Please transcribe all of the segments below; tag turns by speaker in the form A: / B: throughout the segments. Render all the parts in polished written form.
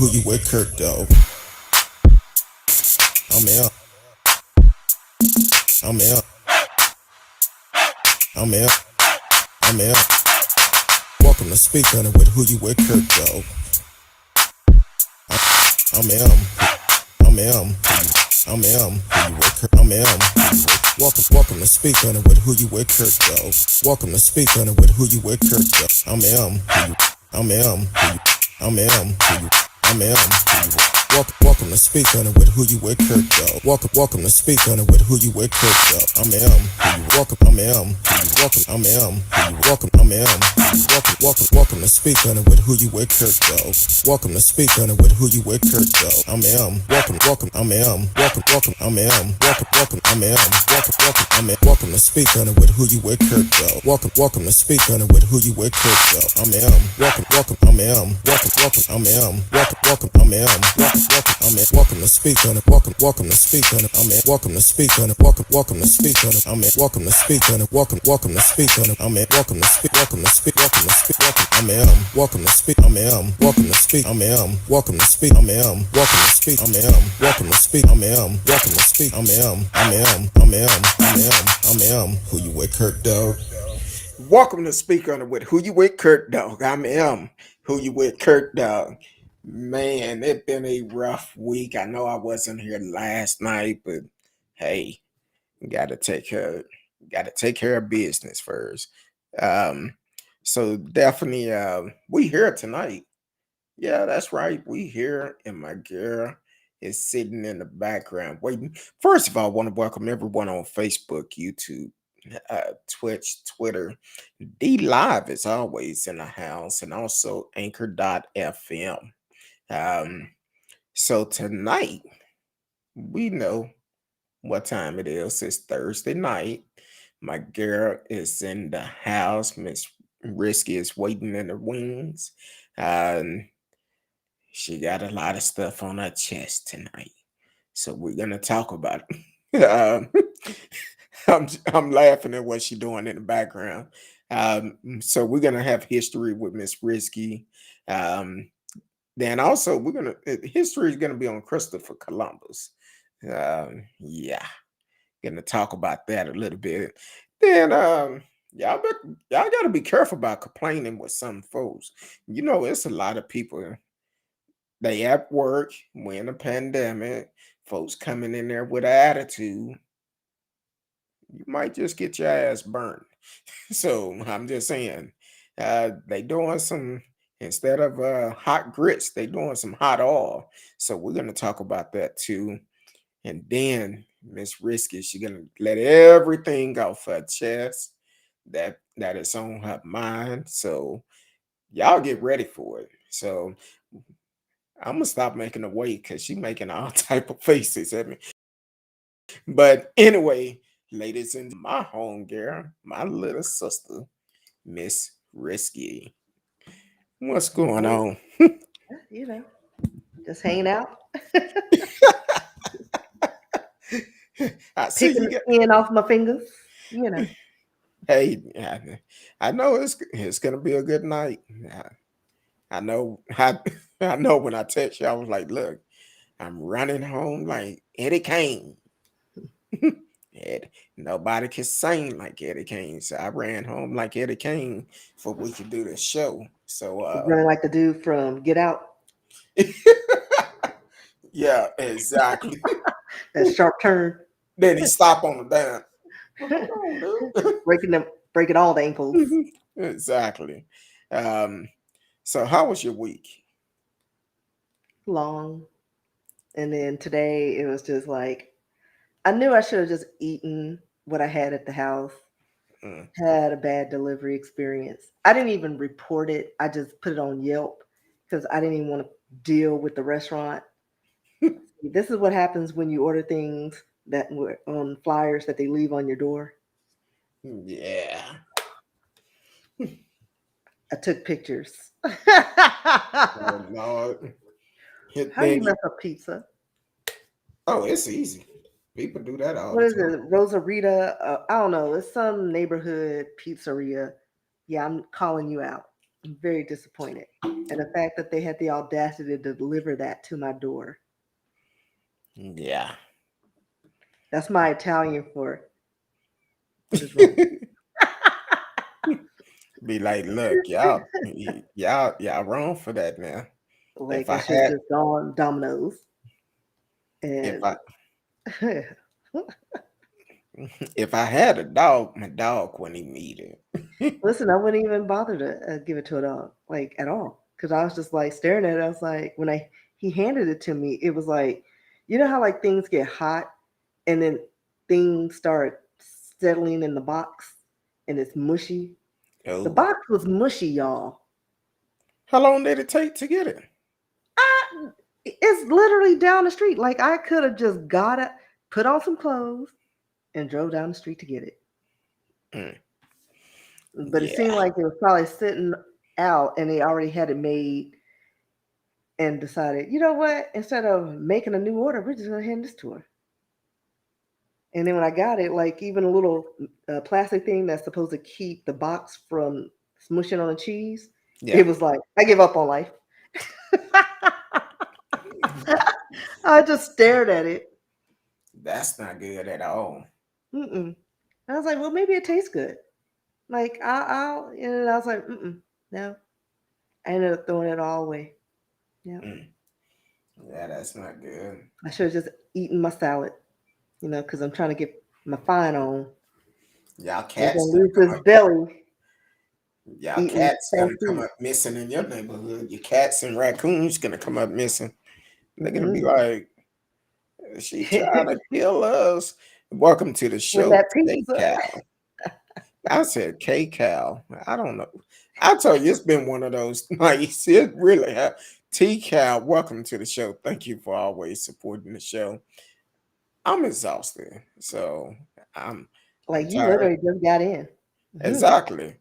A: who you with, Kirk, though. I'm out. I'm out. I'm out. I'm out. Welcome to Speak on it with who you with, Kirk, though. I'm out. I'm out. I'm out. Who you with, Kirk? I'm out. Welcome to Speak on it with who you with, Kirk, though. Welcome to Speak on it with who you with, Kirk, though. I'm out. I'm out. I'm out. I'm out. Welcome to Speak on it with who you with, Kirk, though. Welcome to Speak on it with who you with, Kirk, though. I'm welcome. I'm welcome. I'm welcome. I'm welcome to Speak on it with who you with, Kirk, though. Welcome to Speak on it with who you with, Kirk, though. I'm welcome. I'm welcome. I'm welcome. I'm welcome to Speak on it with who you with, Kirk, though. Welcome to Speak on it with who you with, Kirk, though. I'm welcome. I'm welcome. I'm welcome. I'm welcome to Speak on it. Welcome to Speak on it. I'm welcome to Speak on it. Welcome to Speak on it. I'm welcome to Speak on it. Welcome to Speak on it. I'm welcome to speak. Welcome to speak. Welcome to speak. I'm welcome to speak. I'm welcome to speak. I'm welcome to speak. I'm welcome to speak. I'm welcome to speak. I'm welcome to speak. I'm who you with, Kirk, dog. Welcome to Speak on it with who you with, Kirk, dog. I'm who you with, Kirk, dog. Man, it's been a rough week. I know I wasn't here last night, but hey, gotta take care of business first. So definitely we here tonight. Yeah, that's right. We here, and my girl is sitting in the background waiting. First of all, I want to welcome everyone on Facebook, YouTube, Twitch, Twitter. D Live is always in the house, and also Anchor.fm. So tonight we know what time it is. It's Thursday night. My girl is in the house. Miss RsKee is waiting in the wings. She got a lot of stuff on her chest tonight, so we're gonna talk about it. I'm laughing at what she's doing in the background. So we're gonna have history with Miss RsKee. Then also history is gonna be on Christopher Columbus. Yeah, gonna talk about that a little bit. Then y'all gotta be careful about complaining with some folks. You know, it's a lot of people. They at work, we're in a pandemic, folks coming in there with an attitude. You might just get your ass burned. So I'm just saying, they doing some instead of hot grits, they doing some hot oil. So we're gonna talk about that too. And then Miss RsKee, she's gonna let everything off her chest that is on her mind. So y'all get ready for it. So I'm gonna stop making her wait because she's making all type of faces at me. But anyway, ladies and my home girl, my little sister, Miss RsKee. What's going on?
B: You know, just hanging out,
A: I see
B: picking
A: you
B: the
A: get.
B: skin off my fingers. You know,
A: Hey, I know it's gonna be a good night. I know. I know when I text you, I was like, "Look, I'm running home like Eddie Kane." Nobody can sing like Eddie Kane, so I ran home like Eddie Kane for we could do the show. So,
B: running like the dude from Get Out,
A: yeah, exactly.
B: that sharp turn,
A: Then he stopped on the dime. Hold on, dude.
B: breaking all the ankles.
A: Exactly. Um, so how was your week?
B: Long, and then today it was just like I knew I should have just eaten what I had at the house.
A: Mm.
B: Had a bad delivery experience. I didn't even report it. I just put it on Yelp because I didn't even want to deal with the restaurant. This is what happens when you order things that were on flyers that they leave on your door.
A: Yeah.
B: I took pictures.
A: Oh Lord.
B: How you
A: Then
B: mess up pizza?
A: oh, it's easy. People do that all
B: What
A: the
B: is
A: time.
B: it? Rosarita? I don't know. It's some neighborhood pizzeria. Yeah, I'm calling you out. I'm very disappointed. And the fact that they had the audacity to deliver that to my door.
A: Yeah.
B: That's my Italian for what is wrong with you?
A: Be like, look, y'all wrong for that now. If
B: Like
A: I
B: I should have
A: had
B: just gone Domino's
A: if
B: and
A: I if I had a dog, my dog wouldn't even eat it.
B: listen, I wouldn't even bother to give it to a dog, like at all, because I was just like staring at it. I was like, when I he handed it to me, it was like, you know how like things get hot and then things start settling in the box and it's mushy. The
A: Oh,
B: box was mushy, y'all.
A: how long did it take to get it?
B: I, it's literally down the street. Like I could have just got it, put on some clothes, and drove down the street to get it.
A: Mm,
B: But it seemed
A: yeah.
B: like it was probably sitting out and they already had it made and decided, you know what? Instead of making a new order, we're just gonna hand this to her. And then when I got it, like even a little plastic thing that's supposed to keep the box from smushing on the cheese,
A: Yeah.
B: it was like I give up on life. I just stared at it.
A: That's not good at all.
B: Mm-mm. I was like, well, maybe it tastes good. Like I'll and I was like, no. I ended up throwing it all away. Yeah,
A: Mm, yeah, that's not good.
B: I should have just eaten my salad, because I'm trying to get my fine on.
A: Y'all
B: They're
A: cats
B: gonna
A: gonna
B: lose
A: come
B: this
A: up.
B: belly
A: Y'all
B: eating
A: cats
B: fast
A: gonna come
B: food.
A: up missing in your neighborhood. Your cats and raccoons gonna come up missing. They're gonna be
B: Mm-mm.
A: like, she tried to kill us. Welcome to the
B: With
A: show,
B: that
A: K
B: pizza.
A: Cow. I said K Cow. I don't know. I tell you, it's been one of those nights. It really have. T Cow, welcome to the show. Thank you for always supporting the show. I'm exhausted, so I'm I'm
B: Like you
A: tired.
B: literally just got in. Mhm.
A: Exactly.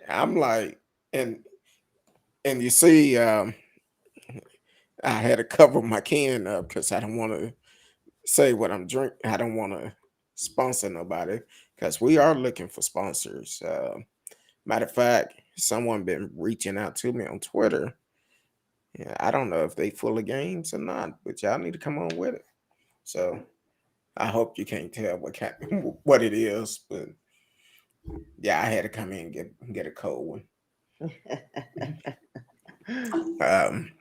A: I'm like, and and you see, I had to cover my can up because I don't want to say what I'm drinking. I don't want to sponsor nobody because we are looking for sponsors. Matter of fact, someone been reaching out to me on Twitter. Yeah, I don't know if they full of games or not, but y'all need to come on with it. So I hope you can't tell what it is, but yeah, I had to come in and get a cold one. Um,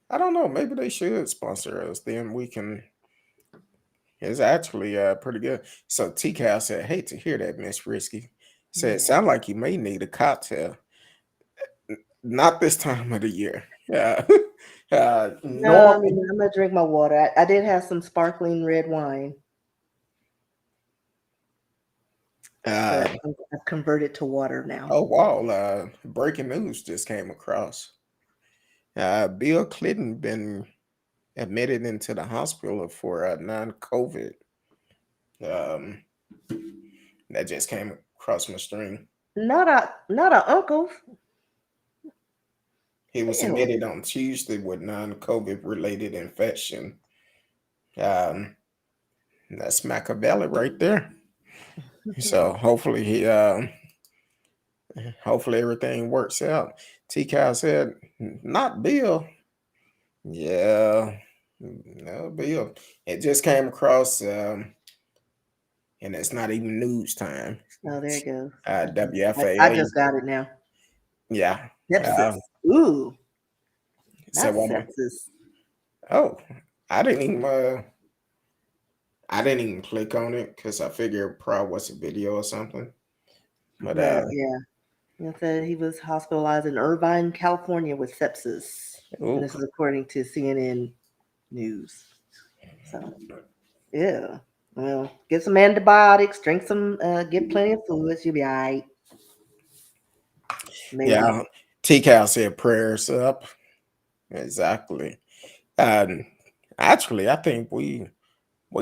A: I don't know. Maybe they should sponsor us. Then we can. It's actually pretty good. So T Cal said, "Hate to hear that, Miss Risky." Said,
B: Yeah.
A: "Sound like you may need a cocktail. Not this time of the year. Yeah,
B: No, I
A: normal.
B: mean I'm gonna drink my water. I did have some sparkling red wine,
A: Uh,
B: but I've converted to water now.
A: oh wow! Breaking news just came across. Bill Clinton been admitted into the hospital for non-COVID. Um, that just came across my stream.
B: Not a uncle's.
A: He was
B: Ew.
A: admitted on Tuesday with non-COVID related infection. Um, that's Machiavelli right there. So hopefully everything works out. T. Cal said, "Not Bill." Yeah, no Bill. It just came across, and it's not even news time.
B: Oh, there it goes. Okay. I
A: WFAA.
B: just got it now.
A: Yeah.
B: Sepsis. Ooh,
A: So
B: not
A: woman.
B: sepsis.
A: Oh, I didn't even. I didn't even click on it because I figured it probably was a video or something. But
B: But yeah, it said he was hospitalized in Irvine, California with sepsis. And
A: oh
B: this is according to CNN News. So, yeah. Well, get some antibiotics, drink some, get plenty of fluids. You'll be all right. Maybe.
A: yeah, T. Cal said prayers up. Exactly. Um, actually, I think we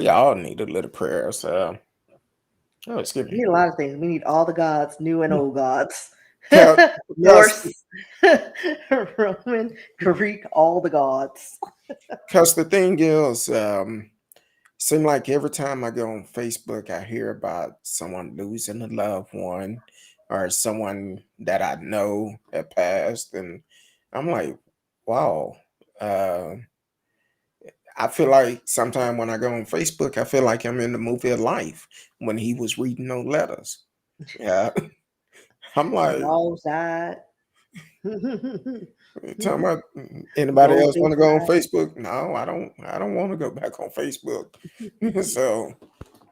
A: all need a little prayers. Oh, excuse
B: We
A: me.
B: need a lot of things. We need all the gods, new and old gods.
A: Because
B: Norse, Roman, Greek, all the gods.
A: because the thing is, seem like every time I go on Facebook, I hear about someone losing a loved one, or someone that I know had passed, and I'm like, wow. Uh, I feel like sometime when I go on Facebook, I feel like I'm in the movie of life when he was reading those letters. Yeah, I'm
B: Some
A: like,
B: dogs died.
A: talking about anybody else want
B: Goldfish
A: to go on
B: died.
A: Facebook? No, I don't. I don't want to go back on Facebook. So,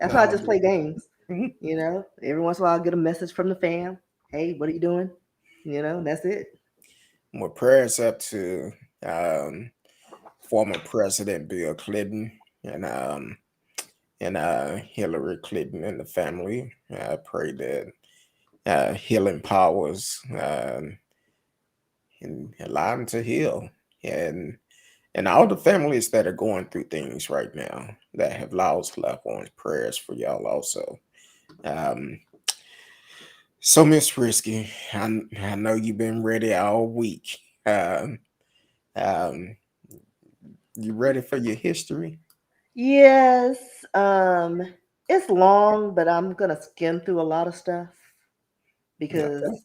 B: That's why I just
A: um,
B: play games. Every once in a while I get a message from the fam. Hey, what are you doing? That's it.
A: with prayers up to um, former President Bill Clinton and Hillary Clinton and the family. I pray that healing powers and allow them to heal, and all the families that are going through things right now that have lost loved ones. Prayers for y'all also. Um, so Miss Risky, I know you've been ready all week. Um, um, you ready for your history?
B: Yes. It's long, but I'm gonna skim through a lot of stuff
A: Okay.
B: because,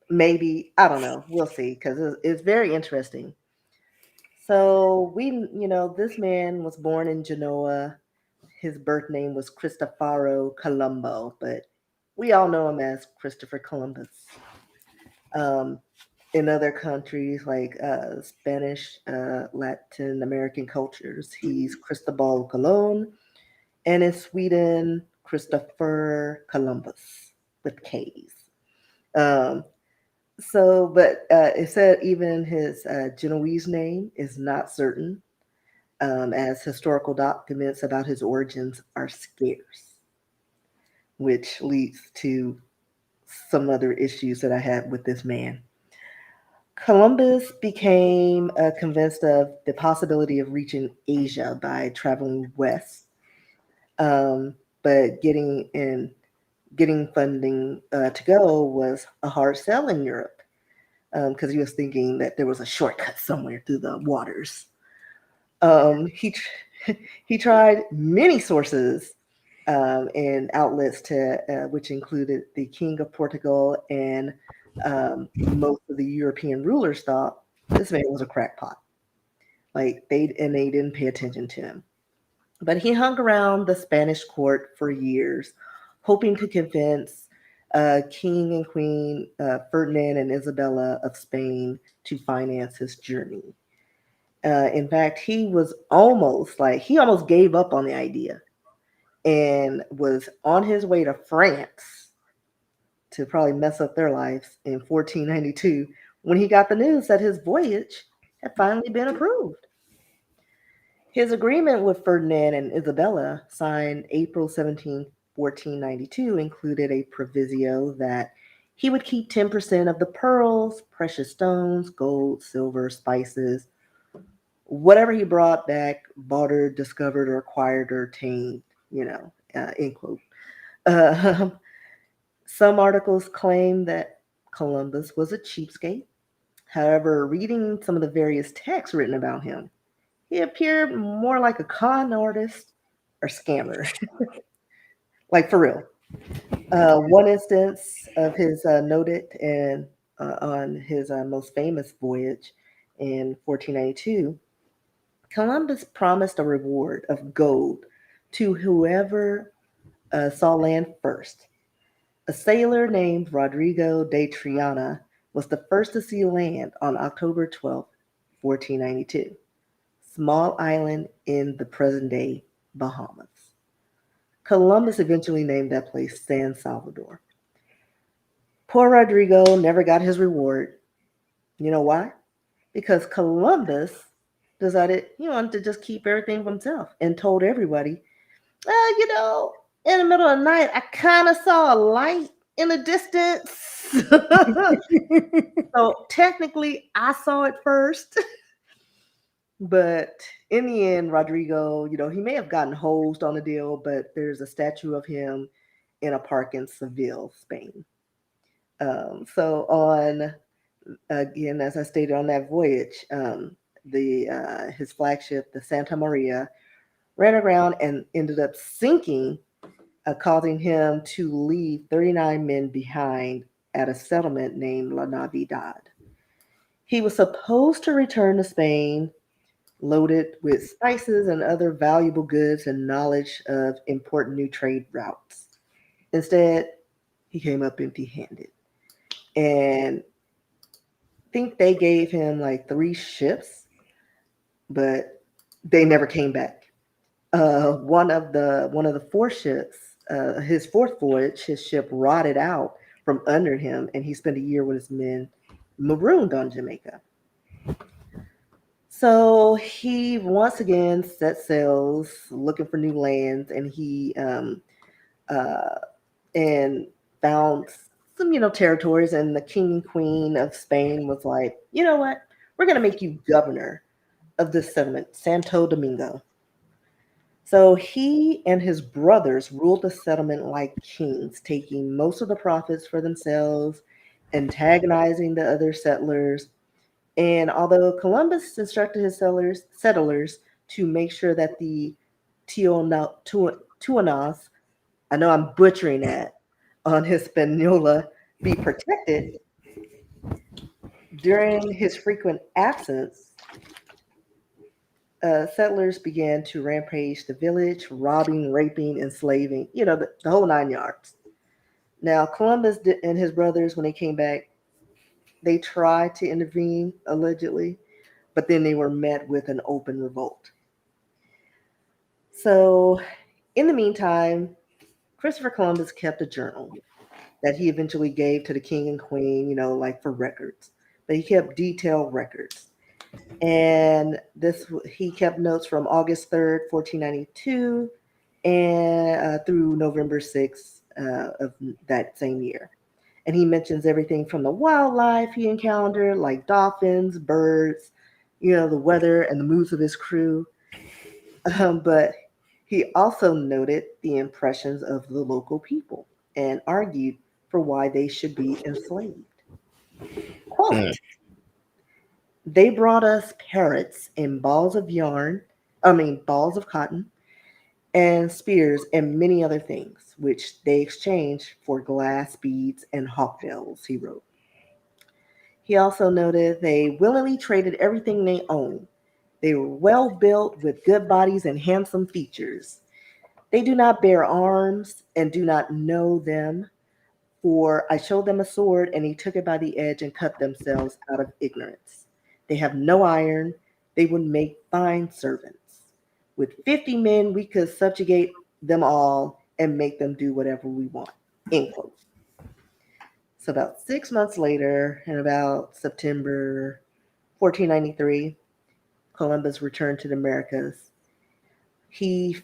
B: maybe, I don't know. We'll see because it's very interesting. So this man was born in Genoa. His birth name was Cristoforo Colombo, but we all know him as Christopher Columbus. Um, in other countries like Spanish, Latin American cultures, he's Cristobal Colon, and in Sweden, Christopher Columbus with K's. Um, but it said even his Genoese name is not certain, as historical documents about his origins are scarce, which leads to some other issues that I had with this man. Columbus became convinced of the possibility of reaching Asia by traveling west, um, but getting funding to go was a hard sell in Europe because he was thinking that there was a shortcut somewhere through the waters. He tried many sources and outlets which included the King of Portugal and most of the European rulers thought this man was a crackpot. Like they didn't pay attention to him. But he hung around the Spanish court for years, hoping to convince King and Queen Ferdinand and Isabella of Spain to finance his journey. In fact, he almost gave up on the idea and was on his way to France to probably mess up their lives in 1492 when he got the news that his voyage had finally been approved. His agreement with Ferdinand and Isabella, signed April 17th, 1492, included a proviso that he would keep 10% of the pearls, precious stones, gold, silver, spices, whatever he brought back, bartered, discovered, or acquired or obtained, end quote. Uh, some articles claim that Columbus was a cheapskate. However, reading some of the various texts written about him, he appeared more like a con artist or scammer, like for real. One instance of his noted and on his most famous voyage in 1492, Columbus promised a reward of gold to whoever saw land first. A sailor named Rodrigo de Triana was the first to see land on October 12th, 1492, small island in the present day Bahamas. Columbus eventually named that place San Salvador. Poor Rodrigo never got his reward. You know why? Because Columbus decided he wanted to just keep everything for himself and told everybody, in the middle of the night, I kind of saw a light in the distance. So technically, I saw it first. But in the end, Rodrigo, he may have gotten hosed on the deal, but there's a statue of him in a park in Seville, Spain. So on again, as I stated on that voyage, the his flagship, the Santa Maria, ran aground and ended up sinking causing him to leave 39 men behind at a settlement named La Navidad. He was supposed to return to Spain loaded with spices and other valuable goods and knowledge of important new trade routes. Instead, he came up empty handed. And I think they gave him like 3 ships, but they never came back. One of the 4 ships, his fourth voyage, his ship rotted out from under him, and he spent a year with his men marooned on Jamaica. So he once again set sails looking for new lands, and he uh, and found some territories. And the king and queen of Spain was like, you know what, we're gonna make you governor of this settlement, Santo Domingo. So he and his brothers ruled the settlement like kings, taking most of the profits for themselves, antagonizing the other settlers. And although Columbus instructed his settlers to make sure that the Tuanas, I know I'm butchering that, on Hispaniola be protected, during his frequent absence, settlers began to rampage the village, robbing, raping, enslaving, the whole 9 yards. Now, Columbus and his brothers, when they came back, they tried to intervene, allegedly, but then they were met with an open revolt. So, in the meantime, Christopher Columbus kept a journal that he eventually gave to the king and queen, like for records. But he kept detailed records. And he kept notes from August 3rd, 1492, and through November 6th of that same year. And he mentions everything from the wildlife he encountered, like dolphins, birds, the weather and the moods of his crew. But he also noted the impressions of the local people and argued for why they should be enslaved.
A: Mm.
B: Quote, they brought us parrots and balls of cotton and spears and many other things, which they exchanged for glass beads and hawkbells, he wrote. He also noted they willingly traded everything they owned. They were well built with good bodies and handsome features. They do not bear arms and do not know them, for I showed them a sword, and they took it by the edge and cut themselves out of ignorance. They have no iron. They would make fine servants. With 50 men, we could subjugate them all and make them do whatever we want. End quote. So about 6 months later, in about September 1493, Columbus returned to the Americas. He,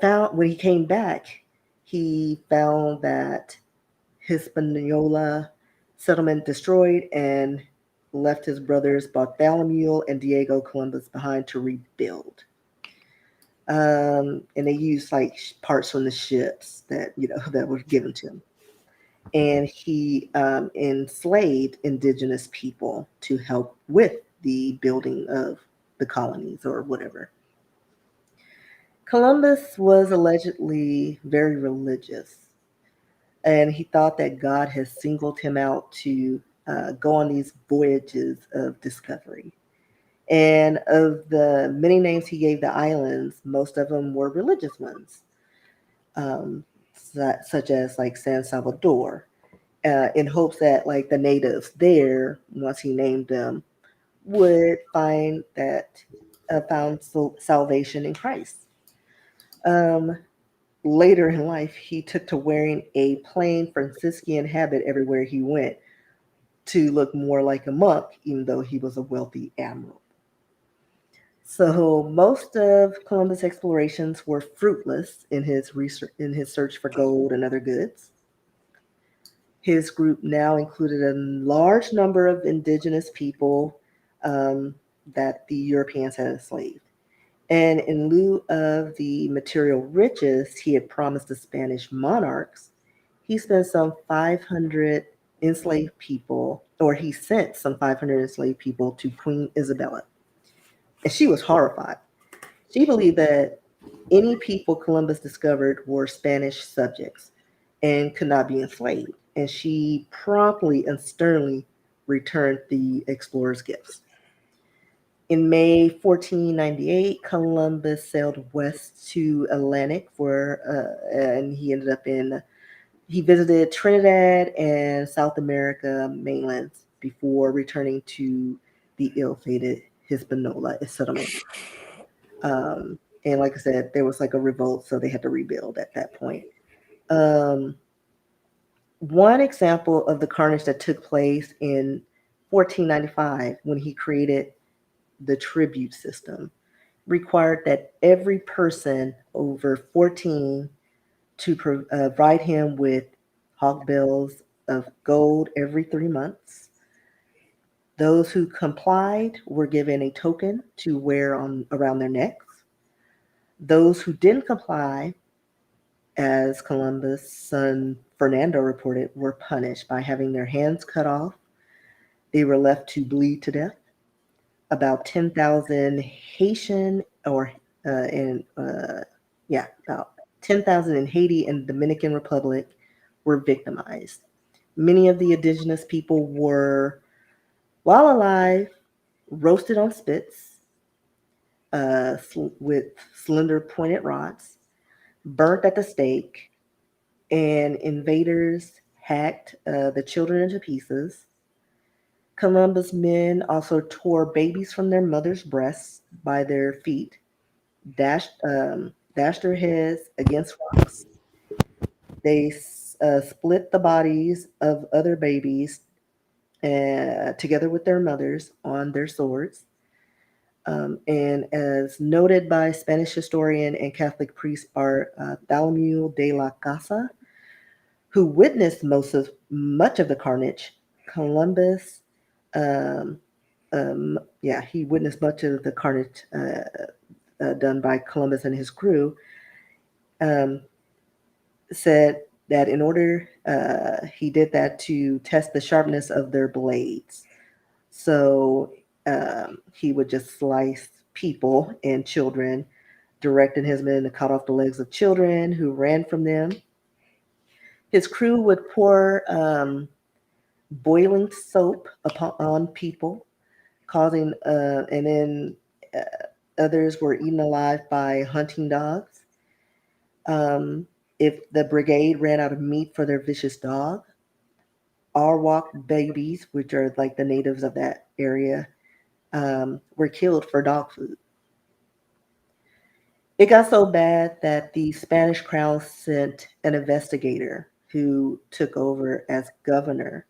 B: found when he came back, he found that Hispaniola settlement destroyed and left his brothers Bartholomew and Diego Columbus behind to rebuild. And they used like parts from the ships that that were given to him. And he enslaved indigenous people to help with the building of the colonies or whatever. Columbus was allegedly very religious, and he thought that God had singled him out to go on these voyages of discovery. And of the many names he gave the islands, most of them were religious ones, um, such as like San Salvador, in hopes that like the natives there, once he named them, would found salvation in Christ. Um, Later in life, he took to wearing a plain Franciscan habit everywhere he went to look more like a monk, even though he was a wealthy admiral. So most of Columbus' explorations were fruitless in his research, in his search for gold and other goods. His group now included a large number of indigenous people that the Europeans had enslaved. And in lieu of the material riches he had promised the Spanish monarchs, he spent some 500 enslaved people, or he sent some 500 enslaved people to Queen Isabella. And she was horrified. She believed that Any people Columbus discovered were Spanish subjects and could not be enslaved, and she promptly and sternly returned the explorers' gifts. In May 1498, Columbus sailed west to Atlantic and he visited Trinidad and South America mainlands before returning to the ill-fated Hispaniola settlement. And like I said, there was like a revolt, so they had to rebuild at that point. Um, One example of the carnage that took place in 1495 when he created the tribute system required that every person over 14 to provide him with hog bills of gold every 3 months. Those who complied were given a token to wear on around their necks. Those who didn't comply, as Columbus' son Fernando reported, were punished by having their hands cut off. They were left to bleed to death. About 10,000 Haitian or in yeah, about 10,000 in Haiti and Dominican Republic were victimized. Many of the indigenous people were, while alive, roasted on spits with slender pointed rods, burnt at the stake, and invaders hacked the children into pieces. Columbus' men also tore babies from their mothers' breasts by their feet, dashed their heads against rocks. They split the bodies of other babies together with their mothers on their swords. And as noted by Spanish historian and Catholic priest Bartholomew de la Casa, who witnessed much of the carnage, Columbus, um, he witnessed much of the carnage done by Columbus and his crew. Um, Said that in order he did that to test the sharpness of their blades. So he would just slice people and children, directing his men to cut off the legs of children who ran from them. His crew would pour boiling soap on people, causing, and then others were eaten alive by hunting dogs. Um, if the brigade ran out of meat for their vicious dog, Arawak babies, which are like the natives of that area, were killed for dog food. It got so bad that the Spanish crown sent an investigator who took over as governor.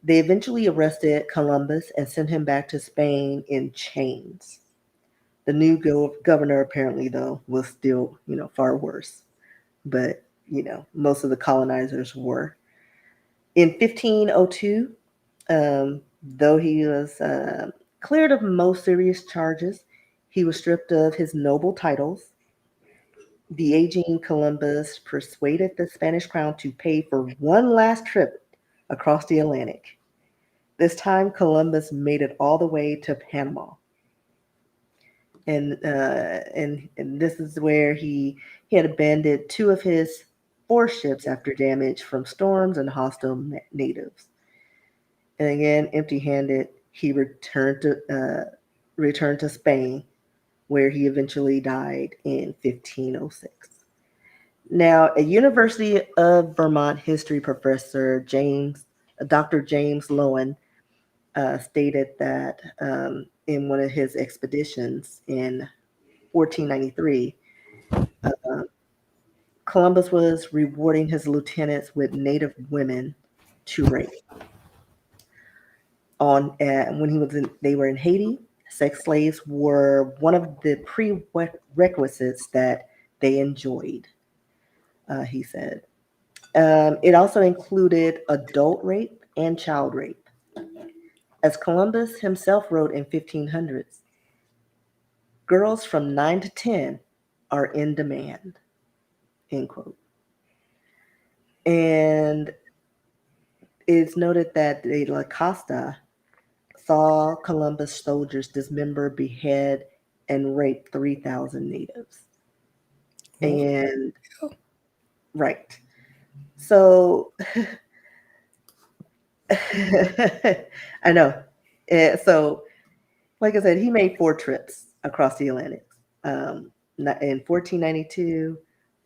B: They eventually arrested Columbus and sent him back to Spain in chains. The new governor, apparently, though, was still, far worse. But, most of the colonizers were. In 1502, though he was cleared of most serious charges, he was stripped of his noble titles. The aging Columbus persuaded the Spanish crown to pay for one last trip across the Atlantic. This time, Columbus made it all the way to Panama, and this is where he had abandoned two of his four ships after damage from storms and hostile natives. And again, empty-handed, he returned to Spain, where he eventually died in 1506. Now, a University of Vermont history professor, Dr. James Lowen, stated that in one of his expeditions in 1493, Columbus was rewarding his lieutenants with native women to rape. When they were in Haiti, sex slaves were one of the prerequisites that they enjoyed. He said it also included adult rape and child rape. As Columbus himself wrote in 1500s, girls from 9 to 10 are in demand, end quote. And it's noted that de la Costa saw Columbus soldiers dismember, behead, and rape 3,000 natives. And right. So I know. So, like I said, he made 4 trips across the Atlantic in 1492,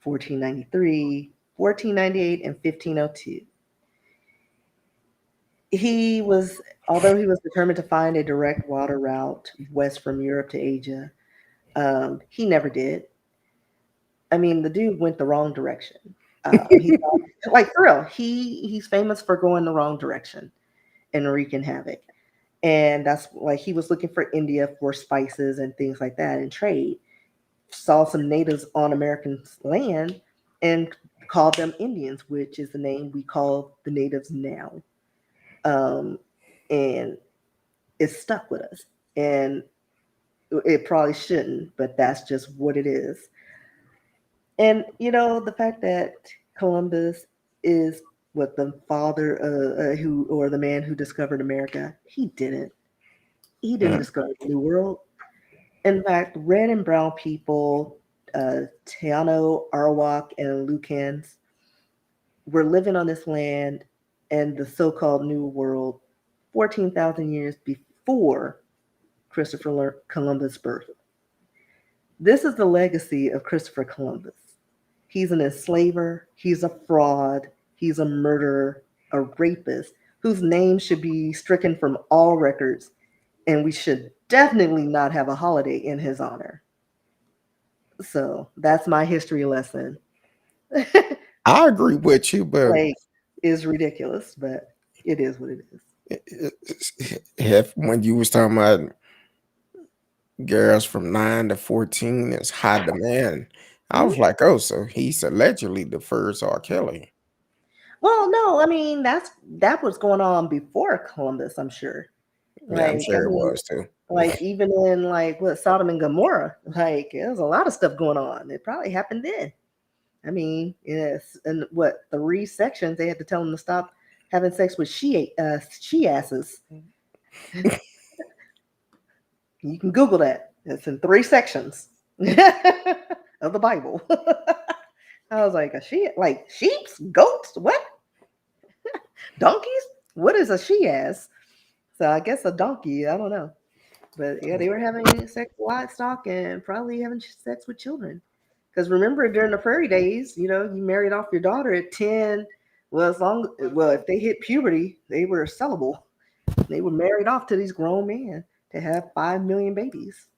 B: 1493, 1498, and 1502. Although he was determined to find a direct water route west from Europe to Asia, he never did. I mean, the dude went the wrong direction. He like for real, he's famous for going the wrong direction and wreaking havoc. And that's like he was looking for India for spices and things like that and trade. Saw some natives on American land and called them Indians, which is the name we call the natives now. Um, and it's stuck with us. And it probably shouldn't, but that's just what it is. And the fact that Columbus is what the father who or the man who discovered America, he didn't. He didn't discover the New World. In fact, red and brown people, Taino, Arawak, and Lucans, were living on this land and the so-called New World 14,000 years before Christopher Columbus' birth. This is the legacy of Christopher Columbus. He's an enslaver, he's a fraud, he's a murderer, a rapist, whose name should be stricken from all records, and we should definitely not have a holiday in his honor. So that's my history lesson.
A: I agree with you, but
B: Like, is ridiculous, but it is what it is.
A: if when you was talking about girls from 9 to 14 is high demand, I was like, oh, so he's allegedly the first R. Kelly.
B: Well, no, I mean that was going on before Columbus, I'm sure.
A: Yeah, I'm
B: Like, I
A: sure it
B: mean,
A: was too.
B: like even in like what Sodom and Gomorrah, like there's a lot of stuff going on. It probably happened then. I mean, yes, and what 3 sections they had to tell them to stop having sex with she asses. You can Google that. It's in 3 sections of the Bible. I was like, a she like sheeps, goats, what? Donkeys? What is a she ass? So I guess a donkey. I don't know. But yeah, they were having sex with livestock and probably having sex with children. Because remember, during the prairie days, you married off your daughter at 10. Well, if they hit puberty, they were sellable. They were married off to these grown men to have 5 million babies.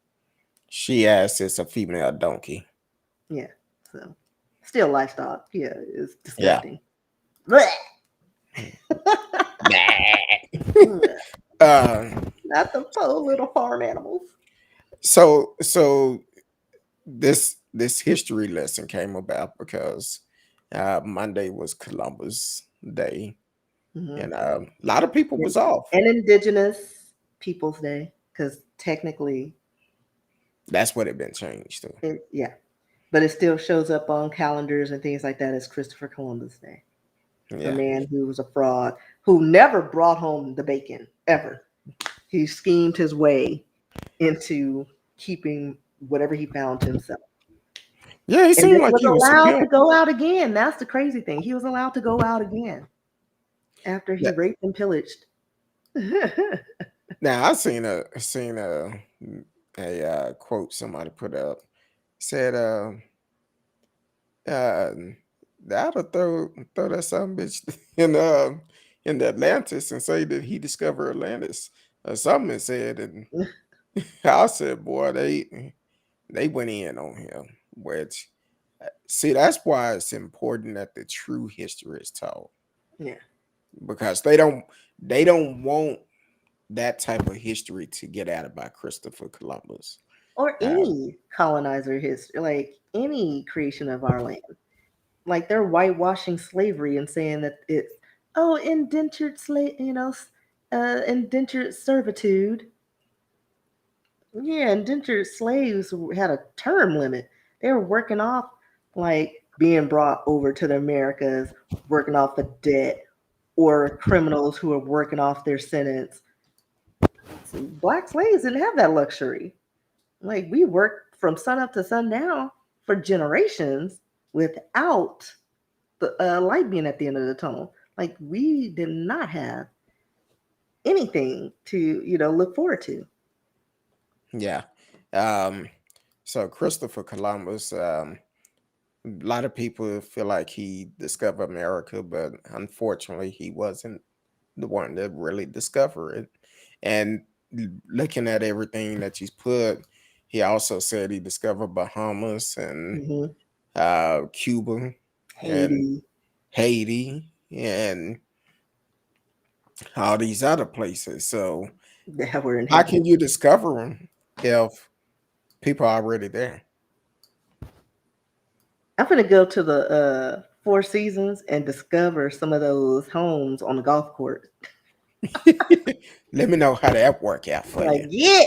A: She asked it's a female donkey.
B: Yeah, so still livestock. Yeah, it's
A: Yeah.
B: disgusting. Not the poor little farm animals.
A: So this history lesson came about because Monday was Columbus Day, and a lot of people was off.
B: And Indigenous Peoples Day, because technically,
A: That's what it been changed to.
B: yeah, but it still shows up on calendars and things like that as Christopher Columbus Day. The
A: Yeah.
B: man who was a fraud, who never brought home the bacon ever. He schemed his way into keeping whatever he found to himself.
A: Yeah, he
B: And
A: seemed
B: then
A: like
B: was
A: he was
B: allowed to go out again. That's the crazy thing. He was allowed to go out again after he
A: Yeah.
B: raped and pillaged.
A: Now I seen a quote somebody put up. Said that'll throw that some bitch in the Atlantis and say that he discovered Atlantis or something and said, and I said, boy, they went in on him. Which see, that's why it's important that the true history is told.
B: Yeah.
A: Because they don't want that type of history to get out by Christopher Columbus.
B: Or any colonizer history, like any creation of our land. Like they're whitewashing slavery and saying that it's indentured indentured servitude. Yeah, indentured slaves had a term limit. They were working off like being brought over to the Americas, working off the debt, or criminals who are working off their sentence. Black slaves didn't have that luxury. Like we worked from sun up to sundown. for generations without the light being at the end of the tunnel. Like we did not have anything to look forward to.
A: Yeah. Um, so Christopher Columbus, a lot of people feel like he discovered America, but unfortunately, he wasn't the one that really discovered it. And looking at everything that he's put, he also said he discovered Bahamas and
B: Hmm.
A: Cuba and
B: Haiti.
A: Haiti and all these other places. So
B: That were
A: how can
B: inhabited.
A: you discover them if people are already there?
B: I'm gonna go to the Four Seasons and discover some of those homes on the golf course.
A: Let me know how that work out for
B: Like,
A: you.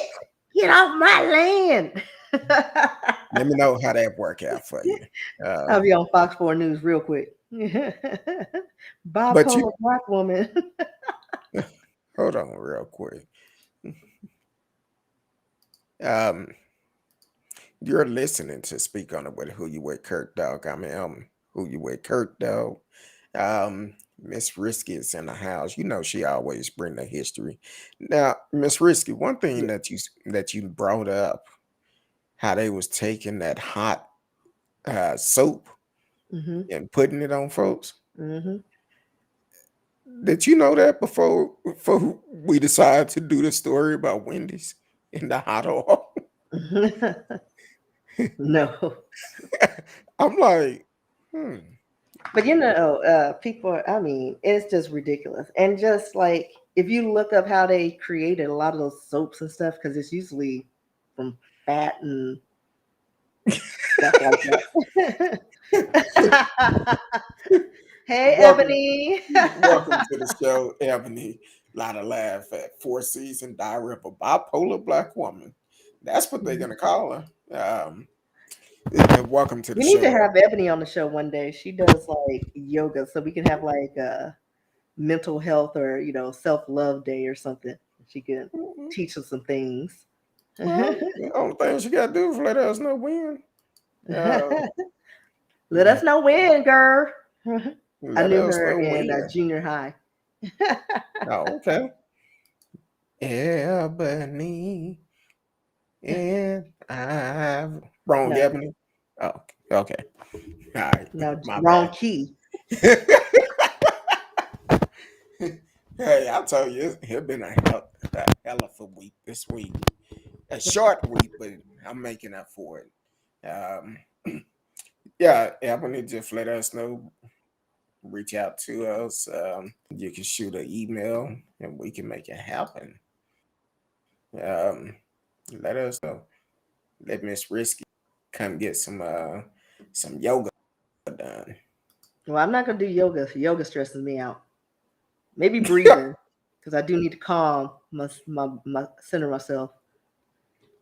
B: get off my land.
A: Let me know how that work out for you.
B: I'll
A: Um,
B: be on Fox 4 News real quick.
A: but you
B: Bipolar black woman.
A: hold on real quick. Um, you're listening to Speak on it with Who You With Kurt Dog. I mean, Who You With Kurt Dog. Miss Risky is in the house. You know she always bring the history. Now, Miss Risky, one thing
B: Yeah.
A: that you brought up, how they was taking that hot soap
B: Hmm.
A: and putting it on folks.
B: Hmm.
A: Did you know that before we decided to do the story about Wendy's in the hot oil?
B: No.
A: I'm like, hmm.
B: But people, I mean, it's just ridiculous. And just like if you look up how they created a lot of those soaps and stuff, because it's usually from fat and stuff like that. Hey,
A: welcome,
B: Ebony.
A: welcome to the show, Ebony. Lot of laugh at Four Season Diary of a Bipolar Black Woman. That's what they're gonna call her. And welcome to the
B: We need to
A: show.
B: have Ebony on the show one day. She does like yoga, so we can have like a mental health or self love day or something. She can
A: Mhm.
B: teach us some things.
A: Well, the only thing she gotta do is let us know when. Uh,
B: Let us know when, girl. I
A: let
B: knew
A: us
B: her
A: know
B: in
A: when.
B: junior high.
A: Oh, okay. Ebony, and I've wrong,
B: No,
A: Ebony. Oh, okay. All right,
B: no,
A: my
B: wrong
A: bad.
B: key.
A: Hey, I tell you, it's been a hell of a week this week. A short week, but I'm making up for it. Yeah, Ebony, just let us know. Reach out to us. You can shoot an email, and we can make it happen. Um, let us know. Let Miss Risky come get some yoga done.
B: Well, I'm not gonna do yoga. Yoga stresses me out. Maybe breathing, because I do need to calm my center myself.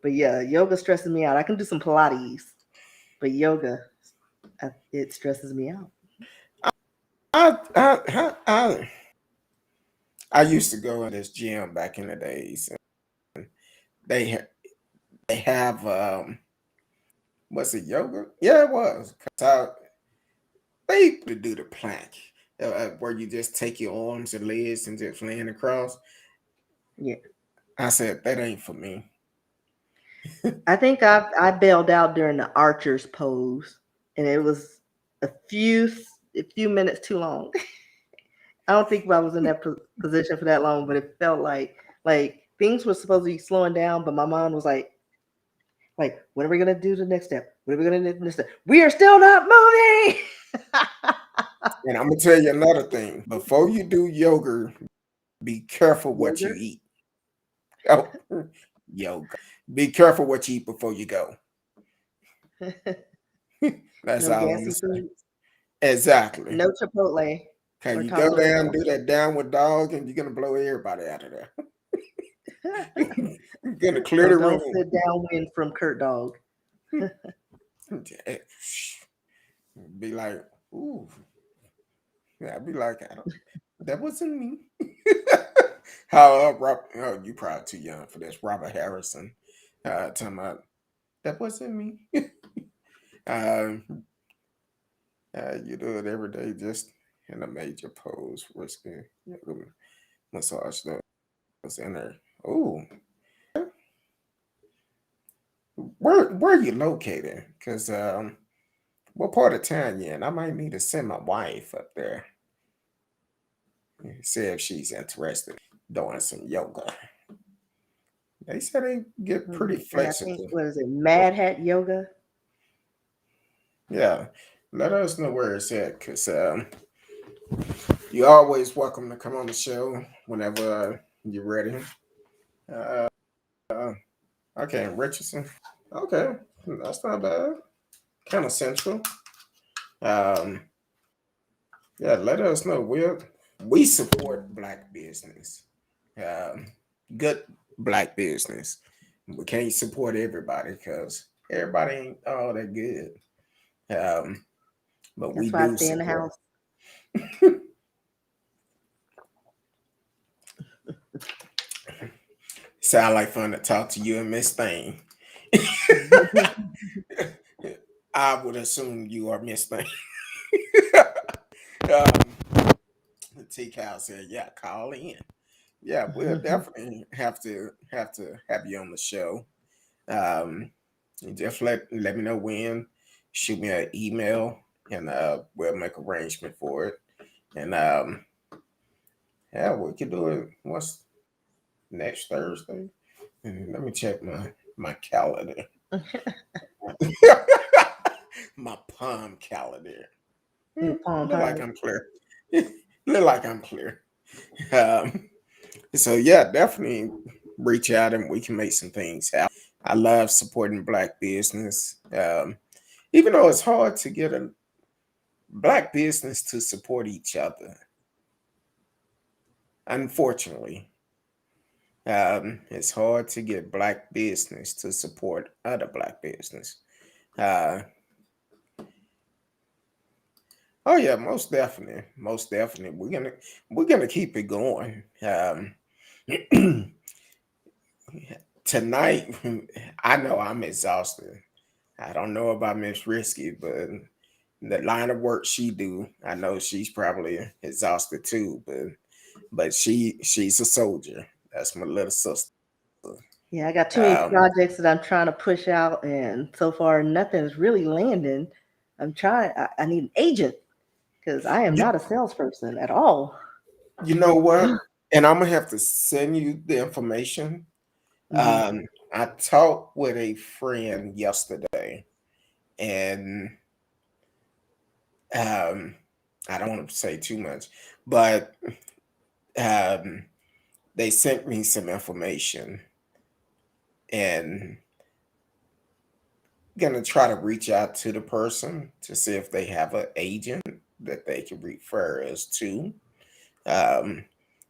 B: But yeah, yoga stresses me out. I can do some Pilates, but yoga, it stresses me out.
A: I used to go in this gym back in the days. And they ha- they have was it yoga? Yeah, it was. They used to do the plank, where you just take your arms and legs and just laying across.
B: Yeah,
A: I said that ain't for me.
B: I think I bailed out during the archer's pose, and it was a few a few minutes too long. I don't think I was in that position for that long, but it felt like things were supposed to be slowing down, but my mind was like, what are we gonna do the next step? What are we gonna do the next step? We are still not moving.
A: And I'm gonna tell you another thing. Before you do yoga, be careful what you
B: Yogurt.
A: eat. Oh, yoga. Be careful what you eat before you go. That's
B: No
A: all I'm gonna
B: gassy
A: say.
B: food.
A: Exactly.
B: No Chipotle
A: Okay,
B: or
A: you go
B: Taco
A: down,
B: Bell.
A: do that downward dog, and you're gonna blow everybody out of there. You're gonna clear
B: So
A: the
B: don't
A: room.
B: sit downwind from Kurt Dog.
A: Be like, ooh. Yeah, I'd be like, I don't, that wasn't me. How oh, you probably too young for this. Robert Harrison, talking about that wasn't me. Um, you do it every day, just in a major pose, risky massage those in there. Oh, where you located? Because what part of town you in? I might need to send my wife up there. See if she's interested in doing some yoga. They said they get pretty
B: And I think,
A: flexible.
B: what is it, Mad Hat Yoga?
A: Yeah, let us know where it's at, because you're always welcome to come on the show whenever you're ready. Uh, okay, Richardson. Okay, that's not bad. Kind of central. Um, yeah, let us know. We support black business. Um, good black business. We can't support everybody because everybody ain't all that good. Um, but we
B: That's why I
A: do
B: stay in the
A: support.
B: house.
A: Sound like fun to talk to you and Miss Thing. I would assume you are Miss Thing. um, T Cal said, "Yeah, call in. Yeah, we'll definitely have to have you on the show. Um, just let me know when. Shoot me an email, and we'll make arrangement for it. And yeah, we could do it. What's next Thursday? Let me check my calendar. My palm calendar.
B: Palm
A: Look like
B: pilot.
A: I'm clear. Look like I'm clear. Um, so yeah, definitely reach out and we can make some things happen. I love supporting black business. Even though it's hard to get a black business to support each other, unfortunately, it's hard to get black business to support other black business. Uh, oh yeah, most definitely, most definitely. We're gonna keep it going. Tonight, I know I'm exhausted. I don't know about Miss Risky, but the line of work she do, I know she's probably exhausted too. But she's a soldier. That's my little sister.
B: Yeah, I got too many
A: Um,
B: projects that I'm trying to push out, and so far nothing's really landing. I need an agent because I am
A: you,
B: not a salesperson at all.
A: you know what? And I'm gonna have to send you the information.
B: Hmm.
A: I talked with a friend yesterday, and um, I don't want to say too much, but um, they sent me some information, and gonna try to reach out to the person to see if they have an agent that they can refer us to. Um,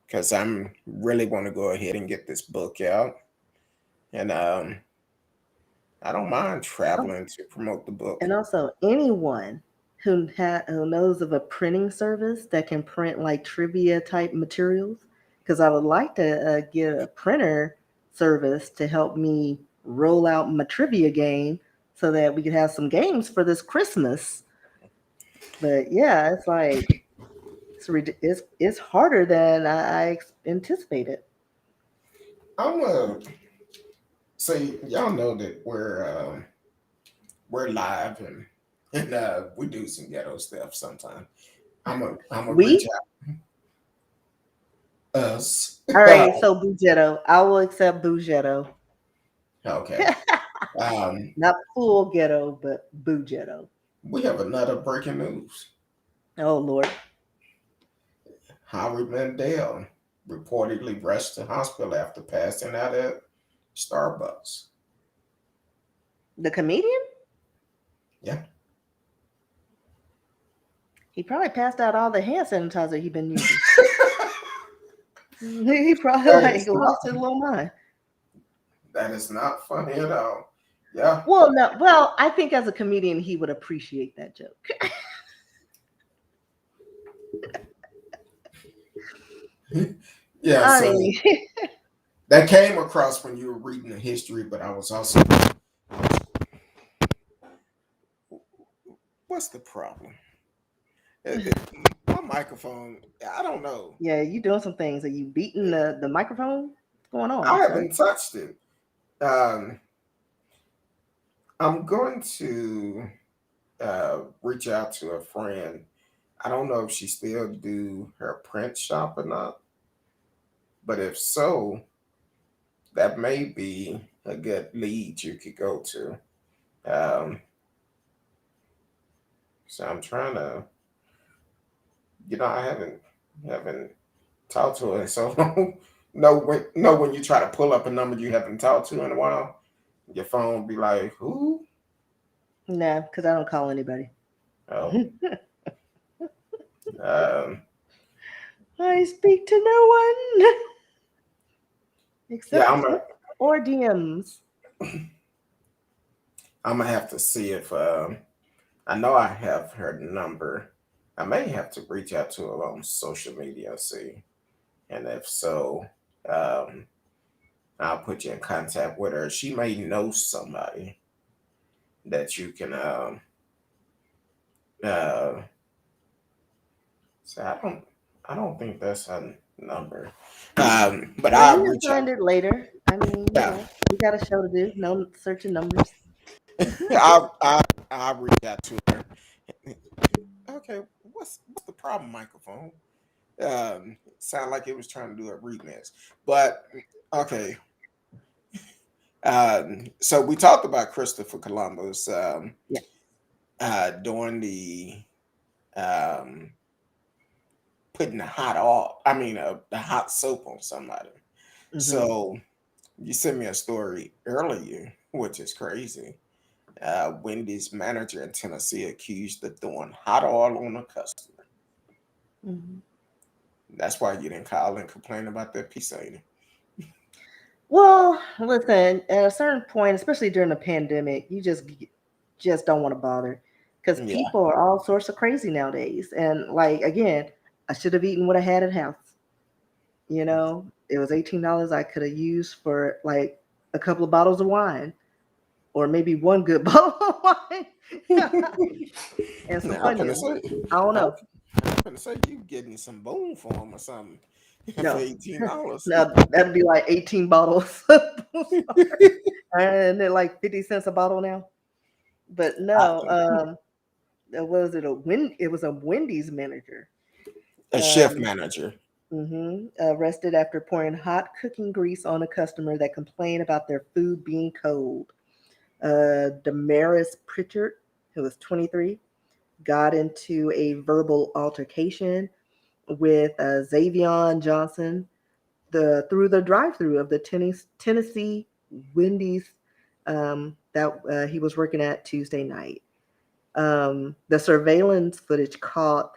A: because I'm really want to go ahead and get this book out, and I don't mind
B: Oh,
A: traveling to promote the book.
B: and also anyone who knows of a printing service that can print like trivia type materials, because I would like to get a printer service to help me roll out my trivia game so that we could have some games for this Christmas. But yeah, it's like it's harder than I anticipated.
A: I'm say y'all know that we're live and we do some ghetto stuff sometimes. I'm a reach
B: We
A: out us.
B: All right, so Bugetto, I will accept Bugetto.
A: Okay. Um,
B: Not full ghetto, but Bugetto.
A: we have another breaking news.
B: Oh Lord,
A: Howard Mandel reportedly rushed to hospital after passing out at Starbucks.
B: the comedian?
A: Yeah.
B: He probably passed out all the hand sanitizer he been using. He probably
A: That
B: like
A: is not
B: lost his little mind.
A: that is not funny at all. Yeah.
B: Well, no, well, I think as a comedian he would appreciate that joke.
A: Yeah,
B: I
A: so
B: mean,
A: that came across when you were reading the history, but I was also what's the problem? My microphone, I don't know.
B: Yeah, you doing some things. Are you beating the microphone? What's going
A: I
B: on, sir?
A: haven't touched it. Um, I'm going to reach out to a friend. I don't know if she still do her print shop or not, but if so, that may be a good lead you could go to. Um, so I'm trying to, I haven't talked to her in so long. When you try to pull up a number you haven't talked to in a while, your phone be like, "Who?"
B: Nah, because I don't call anybody.
A: Oh, um,
B: I speak to no one
A: yeah.
B: except text or DMs.
A: I'm gonna have to see if I know I have her number. I may have to reach out to her on social media and see, and if so, um, I'll put you in contact with her. She may know somebody that you can uh so I don't think that's her number. But
B: Well,
A: I'll
B: you can
A: reach out.
B: find it later. I mean,
A: Yeah.
B: we got a show to do. No searching numbers.
A: I'll reach out to her. Okay, what's the problem, microphone? Sound like it was trying to do a remix. But okay. So we talked about Christopher Columbus
B: Yeah.
A: doing the um putting the hot oil, I mean the hot soap on somebody.
B: Hmm.
A: So you sent me a story earlier, which is crazy. Wendy's manager in Tennessee accused of throwing hot oil on a customer.
B: Hmm.
A: That's why you didn't call and complain about that pizza, ain't
B: Well, listen, at a certain point, especially during the pandemic, you just don't want to bother because
A: it? Yeah.
B: people are all sorts of crazy nowadays. And like again, I should have eaten what I had at house. It was $18 I could have used for like a couple of bottles of wine or maybe one good bottle of wine and some
A: Now, I'm gonna
B: Funyuns.
A: say,
B: I don't
A: I'm
B: know.
A: gonna say you getting some bone form or something for
B: No,
A: $18.
B: no, that'd be like 18 bottles, and they're like 50 cents a bottle now. But no, was it a Win? It was a Wendy's manager.
A: A shift
B: Um,
A: manager.
B: Arrested after pouring hot cooking grease on a customer that complained about their food being cold. Demarrus Pritchett, who was 23, got into a verbal altercation with Xavion Johnson through the drive-through of the Tennessee Wendy's that he was working at Tuesday night. The surveillance footage caught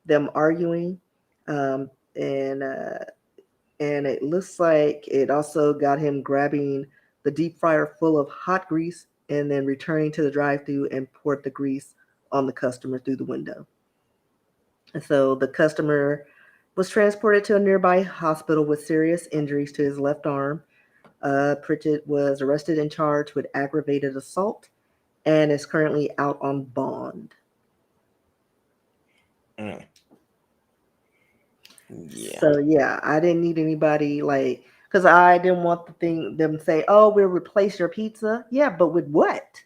B: them arguing, um, and uh, and it looks like it also got him grabbing the deep fryer full of hot grease and then returning to the drive-through and poured the grease on the customer through the window. And so the customer was transported to a nearby hospital with serious injuries to his left arm. Pritchett was arrested and charged with aggravated assault and is currently out on bond.
A: Mm, yeah.
B: So yeah, I didn't need anybody like because I didn't want them to say, "Oh, we'll replace your pizza." Yeah, but with what?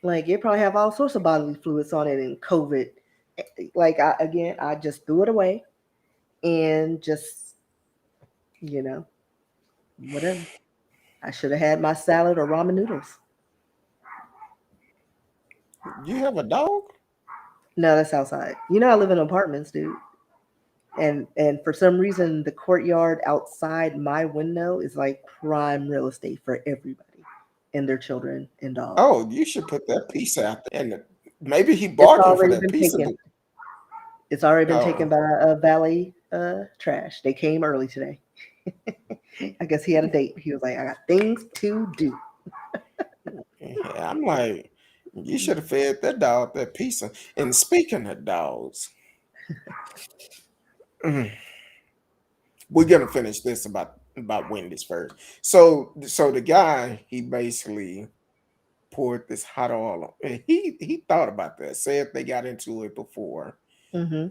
B: Like it probably have all sorts of bodily fluids on it and COVID. Like I just threw it away and just you know whatever. I should have had my salad or ramen noodles.
A: You have a dog?
B: No, that's outside. I live in apartments, dude. And for some reason the courtyard outside my window is like prime real estate for everybody and their children and dogs.
A: Oh, you should put that pizza out there. And maybe he
B: It's
A: bargained for
B: already
A: that
B: been
A: pizza.
B: taken. It's already been taken
A: Oh,
B: by Valley Trash. They came early today. I guess he had a date. He was like, I got things to do.
A: yeah. I'm like, you should have fed that dog that pizza. And speaking of dogs, mm, we're gonna finish this about Wendy's first. So the guy he basically poured this hot oil on. And he thought about that, said they got into it before,
B: Mm-hmm.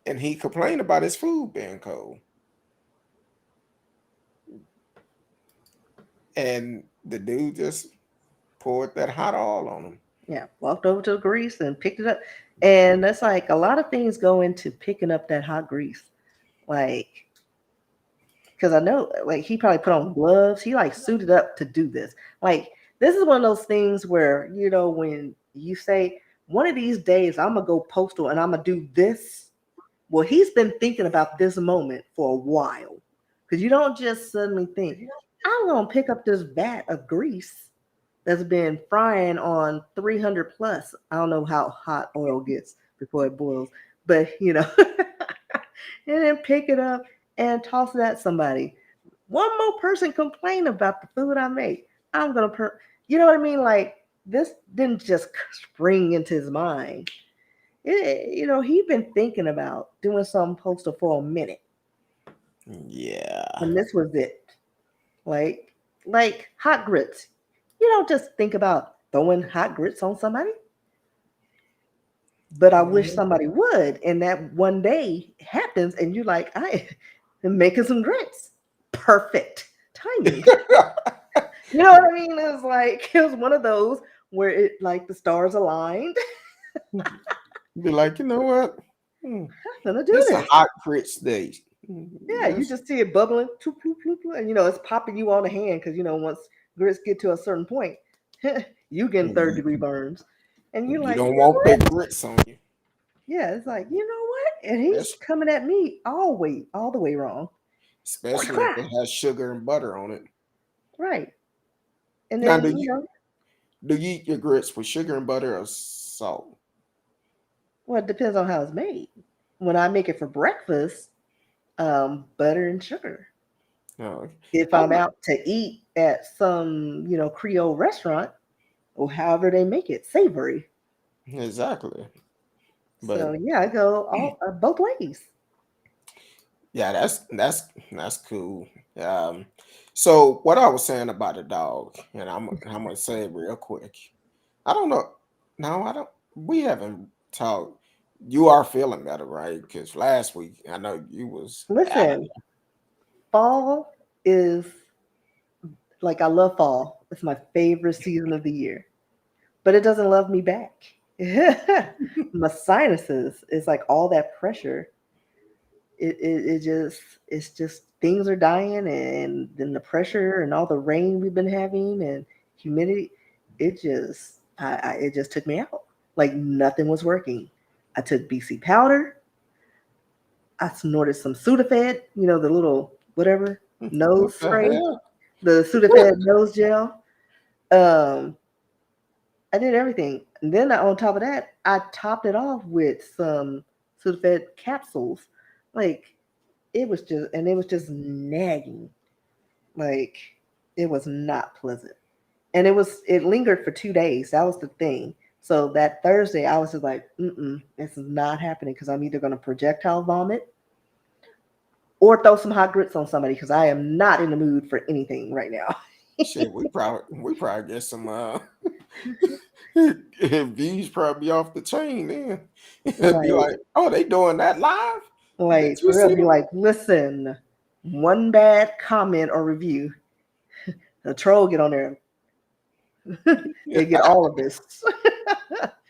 A: and he complained about his food being cold. And the dude just poured that hot oil on him.
B: Yeah, walked over to the grease and picked it up. And that's like a lot of things go into picking up that hot grease. Like, because I know, like, he probably put on gloves. He like suited up to do this. Like, this is one of those things where, when you say, one of these days I'm going to go postal and I'm going to do this. Well, he's been thinking about this moment for a while. Because you don't just suddenly think, I'm going to pick up this vat of grease that's been frying on 300 plus. I don't know how hot oil gets before it boils, but and then pick it up and toss it at somebody. One more person complain about the food I make. I'm gonna, you know what I mean? Like, this didn't just spring into his mind. He'd been thinking about doing something postal for a minute,
A: Yeah.
B: and this was it. Like, like hot grits. You don't just think about throwing hot grits on somebody, but I wish
A: Mhm.
B: somebody would. And that one day happens, and you're like, I am making some grits. Perfect timing. You know what I mean? It's like it was one of those where it like the stars aligned.
A: Be like, you know what? Hmm,
B: I'm gonna do
A: it's a
B: this.
A: hot grits day.
B: Yeah, you
A: Yes.
B: just see it bubbling, toop, toop, toop, toop, and it's popping you on the hand because once grits get to a certain point, you getting third
A: You
B: degree burns, and you're
A: you
B: like,
A: don't want big grits on you,
B: yeah, it's like, you know what? And he's
A: especially,
B: coming at me all the way wrong.
A: especially if it has sugar and butter on it.
B: Right. And
A: Now,
B: then,
A: do you eat your grits with sugar and butter or salt?
B: well, it depends on how it's made. When I make it for breakfast, butter and sugar.
A: No,
B: If
A: I'm
B: I'm
A: not
B: out to eat at some, Creole restaurant or however they make it, savory.
A: exactly,
B: So
A: but
B: yeah, I go all both ways.
A: yeah, that's cool. Um, so what I was saying about the dog, and I'm gonna say it real quick. I don't know. No, I don't. We haven't talked. You are feeling better, right? Because last week I know you was out of
B: Listen, fall is like I love fall. It's my favorite season of the year, but it doesn't love me back. My sinuses is like all that pressure. It's just things are dying, and then the pressure and all the rain we've been having and humidity, it just took me out. Like nothing was working. I took BC powder. I snorted some Sudafed, the little whatever
A: there.
B: nose
A: What the
B: spray,
A: hell?
B: the
A: What?
B: Sudafed nose gel. Um, I did everything. And then on top of that, I topped it off with some Sudafed capsules. Like it was just nagging. Like it was not pleasant. And it lingered for 2 days. That was the thing. So that Thursday I was just like, this is not happening because I'm either gonna projectile vomit or throw some hot grits on somebody because I am not in the mood for anything right now.
A: Shit, we probably get some views probably off the chain then. It'd be
B: Like
A: like, oh, they doing that live? Did
B: like
A: you
B: for real,
A: see
B: be
A: them?
B: like, listen, one bad comment or review, the troll get on there. They get all of this.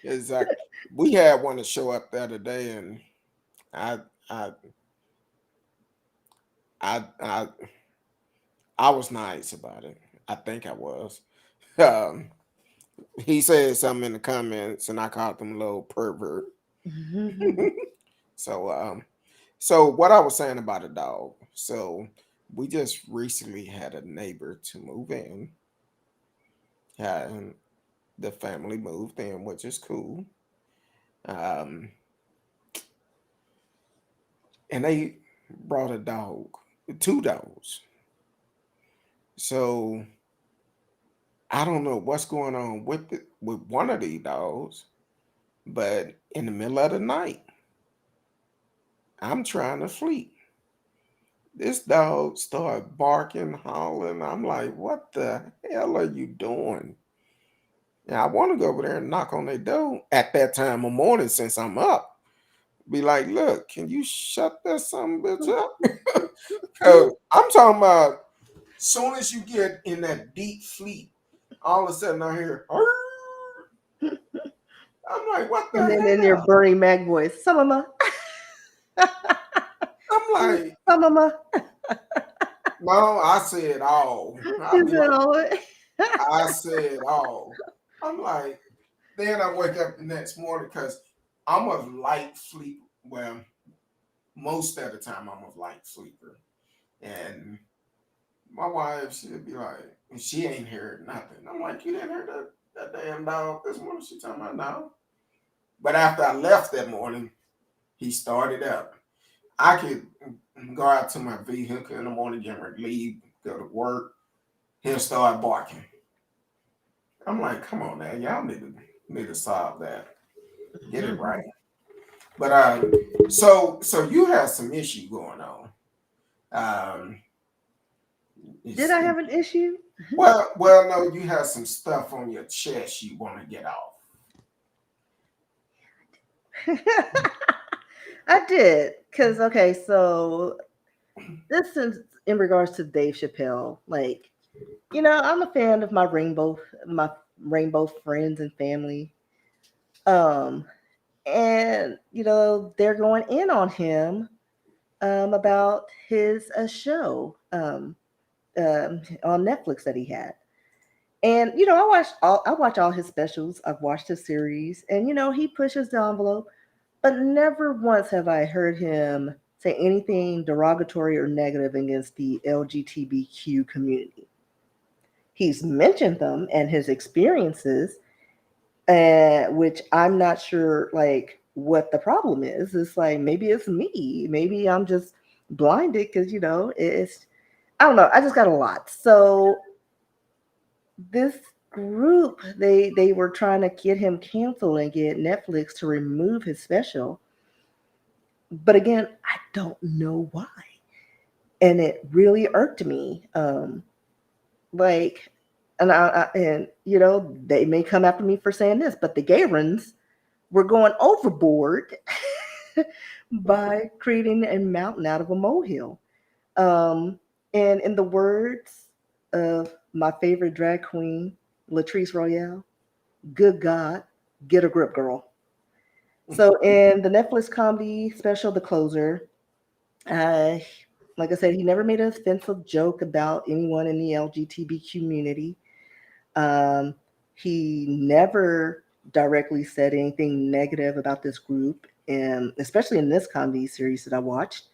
A: Exactly. We had one to show up the other day, and I, I, I I was nice about it. I think I was. Um, he said something in the comments, and I called him a little pervert. So, so what I was saying about a dog. So, we just recently had a neighbor to move in. And the family moved in, which is cool. Um, and they brought a dog, two dogs. So I don't know what's going on with one of these dogs, but in the middle of the night, I'm trying to sleep. This dog started barking, howling. I'm like, what the hell are you doing? And I want to go over there and knock on their door at that time of morning since I'm up. Be like, look, can you shut that some bitch up? Cause I'm talking about soon as you get in that deep sleep, all of a sudden I hear, "Arr!" I'm like, what
B: And
A: the
B: then in your
A: hell?
B: Bernie Mac voice, some mama,
A: I'm like,
B: some mama,
A: no, I said all. I'll
B: is
A: be
B: it
A: like,
B: all?
A: I said all. I'm like, then I wake up the next morning because I'm a light sleep. Well, most of the time I'm a light sleeper. And my wife, she'd be like, she ain't heard nothing. I'm like, you didn't hear that damn dog this morning? She talking about no. But after I left that morning, he started up. I could go out to my vehicle in the morning, get ready to leave, go to work. He'll start barking. I'm like, come on now, y'all need to solve that. Get it right. But so you have some issue going on. Um,
B: Did
A: it's,
B: I have an issue?
A: well, no, you have some stuff on your chest you want to get off.
B: I did. Because, okay, so this is in regards to Dave Chappelle. Like, I'm a fan of my rainbow friends and family. Um, and they're going in on him about his show on Netflix that he had. And I watch all his specials. I've watched his series, and he pushes the envelope, but never once have I heard him say anything derogatory or negative against the LGBTQ community. He's mentioned them and his experiences, which I'm not sure like what the problem is. It's like maybe it's me, maybe I'm just blinded because it's I don't know. I just got a lot. So this group, they were trying to get him canceled and get Netflix to remove his special. But again, I don't know why. And it really irked me. Like, and they may come after me for saying this, but the Gayrons were going overboard by creating a mountain out of a molehill. Um, and in the words of my favorite drag queen, Latrice Royale, good God, get a grip, girl. So in the Netflix comedy special, The Closer, uh, like I said, he never made an offensive joke about anyone in the LGBT community. Um, he never directly said anything negative about this group, and especially in this comedy series that I watched,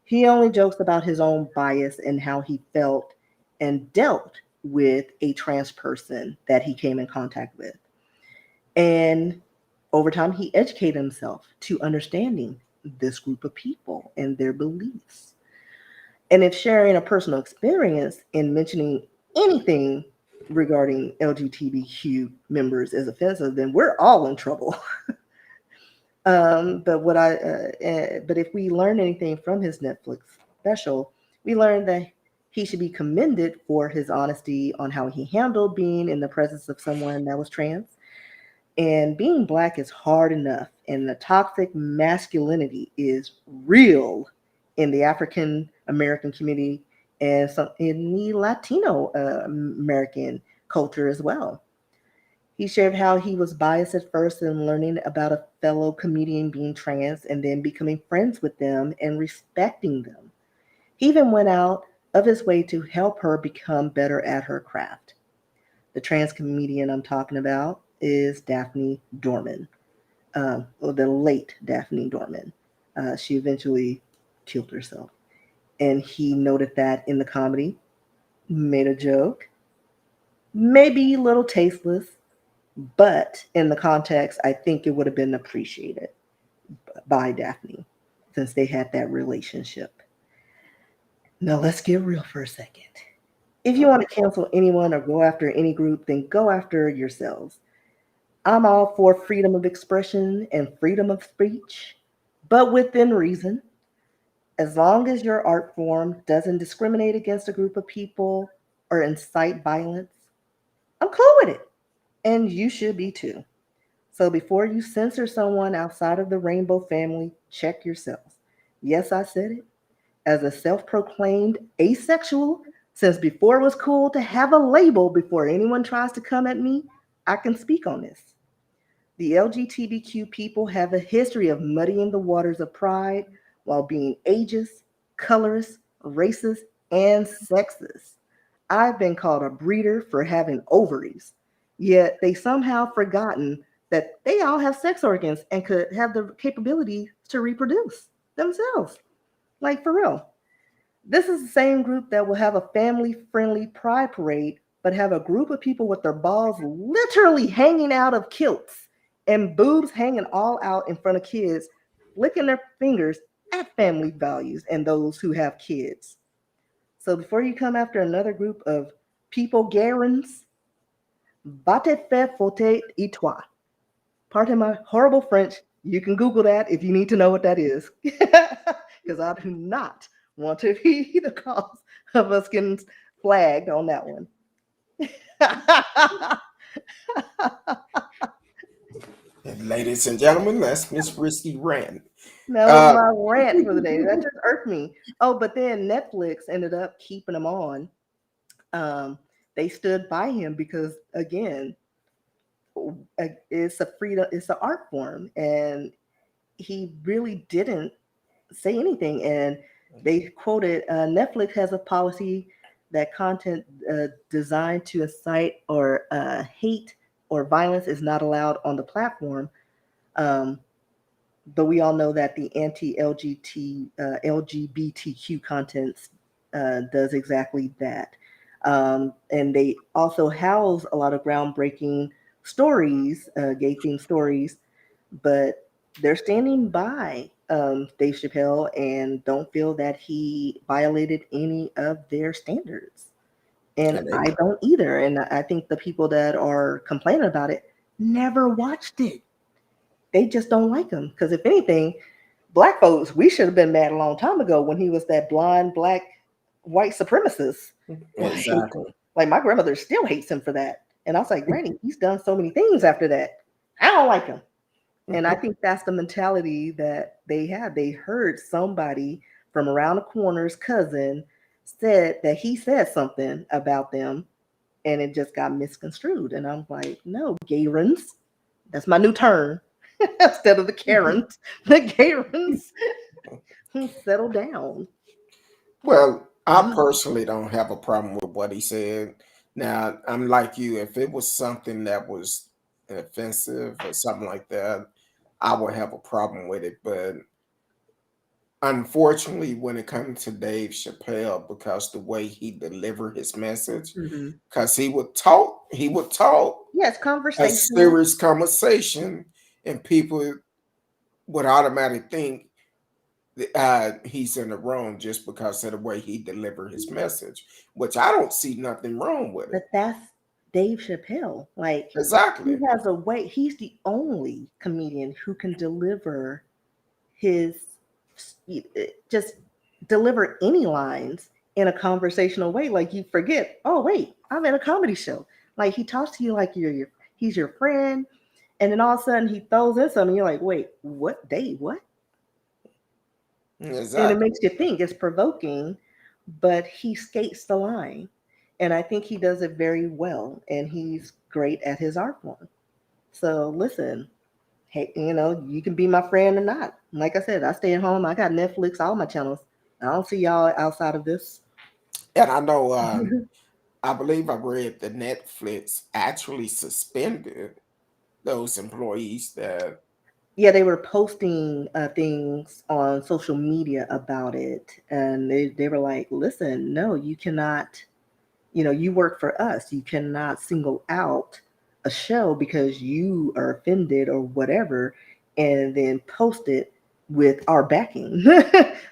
B: he only jokes about his own bias and how he felt and dealt with a trans person that he came in contact with. And over time, he educated himself to understanding this group of people and their beliefs. And if sharing a personal experience and mentioning anything regarding LGBTQ members is offensive, then we're all in trouble. But if we learn anything from his Netflix special, we learned that he should be commended for his honesty on how he handled being in the presence of someone that was trans. And being black is hard enough, and the toxic masculinity is real in the African American community and some in the Latino American culture as well. He shared how he was biased at first in learning about a fellow comedian being trans and then becoming friends with them and respecting them. He even went out of his way to help her become better at her craft. The trans comedian I'm talking about is Daphne Dorman, or the late Daphne Dorman. She eventually killed herself. And he noted that in the comedy, made a joke, maybe a little tasteless, but in the context, I think it would have been appreciated by Daphne since they had that relationship. Now, let's get real for a second. If you want to cancel anyone or go after any group, then go after yourselves. I'm all for freedom of expression and freedom of speech, but within reason. As long as your art form doesn't discriminate against a group of people or incite violence, I'm cool with it. And you should be too. So before you censor someone outside of the rainbow family, check yourself. Yes, I said it. As a self proclaimed asexual, since before it was cool to have a label before anyone tries to come at me, I can speak on this. The LGBTQ people have a history of muddying the waters of pride while being ageist, colorist, racist, and sexist. I've been called a breeder for having ovaries, yet they somehow forgotten that they all have sex organs and could have the capability to reproduce themselves. Like for real. This is the same group that will have a family friendly pride parade, but have a group of people with their balls literally hanging out of kilts and boobs hanging all out in front of kids, licking their fingers at family values and those who have kids. So before you come after another group of people Garens, bate fait faute et toi. Pardon my horrible French. You can Google that if you need to know what that is. Because I do not want to be the cause of us getting flagged on that one.
A: And ladies and gentlemen, that's Miss Risky Rant.
B: That was
A: Uh,
B: my rant for the day. That just irked me. Oh, but then Netflix ended up keeping him on. Um, they stood by him because, again, it's a freedom, it's an art form, and he really didn't say anything. And they quoted Netflix has a policy that content designed to incite or hate or violence is not allowed on the platform. Um, but we all know that the LGBTQ content does exactly that. And they also house a lot of groundbreaking stories, gay themed stories, but they're standing by Dave Chappelle and don't feel that he violated any of their standards. And
A: and
B: I don't either. And I think the people that are complaining about it never watched it. They just don't like him. Because if anything, black folks, we should have been mad a long time ago when he was that blonde, black, white supremacist. Like,
A: exactly.
B: like my grandmother still hates him for that. And I was like, Granny, he's done so many things after that. I don't like him. And I think that's the mentality that they had. They heard somebody from around the corner's cousin said that he said something about them and it just got misconstrued. And I'm like, no, Gayrons. That's my new term. Instead of the Karens, the Gayrons. Settle down.
A: Well, I personally don't have a problem with what he said. Now, I'm like you. If it was something that was offensive or something like that, I would have a problem with it. But unfortunately, when it comes to Dave Chappelle, because the way he delivered his message,
B: Mm-hmm.
A: because he would talk
B: Yes,
A: a
B: conversational.
A: serious conversation, and people would automatically think he's in the wrong just because of the way he delivered his message, which I don't see nothing wrong with it.
B: But that's Dave Chappelle. Like he
A: Exactly.
B: has a way. He's the only comedian who can deliver his just deliver any lines in a conversational way. Like you forget, oh wait, I'm in a comedy show. Like he talks to you like he's your friend, and then all of a sudden he throws in something. You're like, wait, what? Dave, what? And it
A: Exactly.
B: makes you think. It's provoking, but he skates the line, and I think he does it very well. And he's great at his art form. So listen, hey, you can be my friend or not. Like I said, I stay at home. I got Netflix, all my channels. I don't see y'all outside of this.
A: And I know, I believe I read that Netflix actually suspended those employees that,
B: Yeah, they were posting things on social media about it, and they were like, "Listen, no, you cannot. You work for us. You cannot single out a show because you are offended or whatever, and then post it with our backing.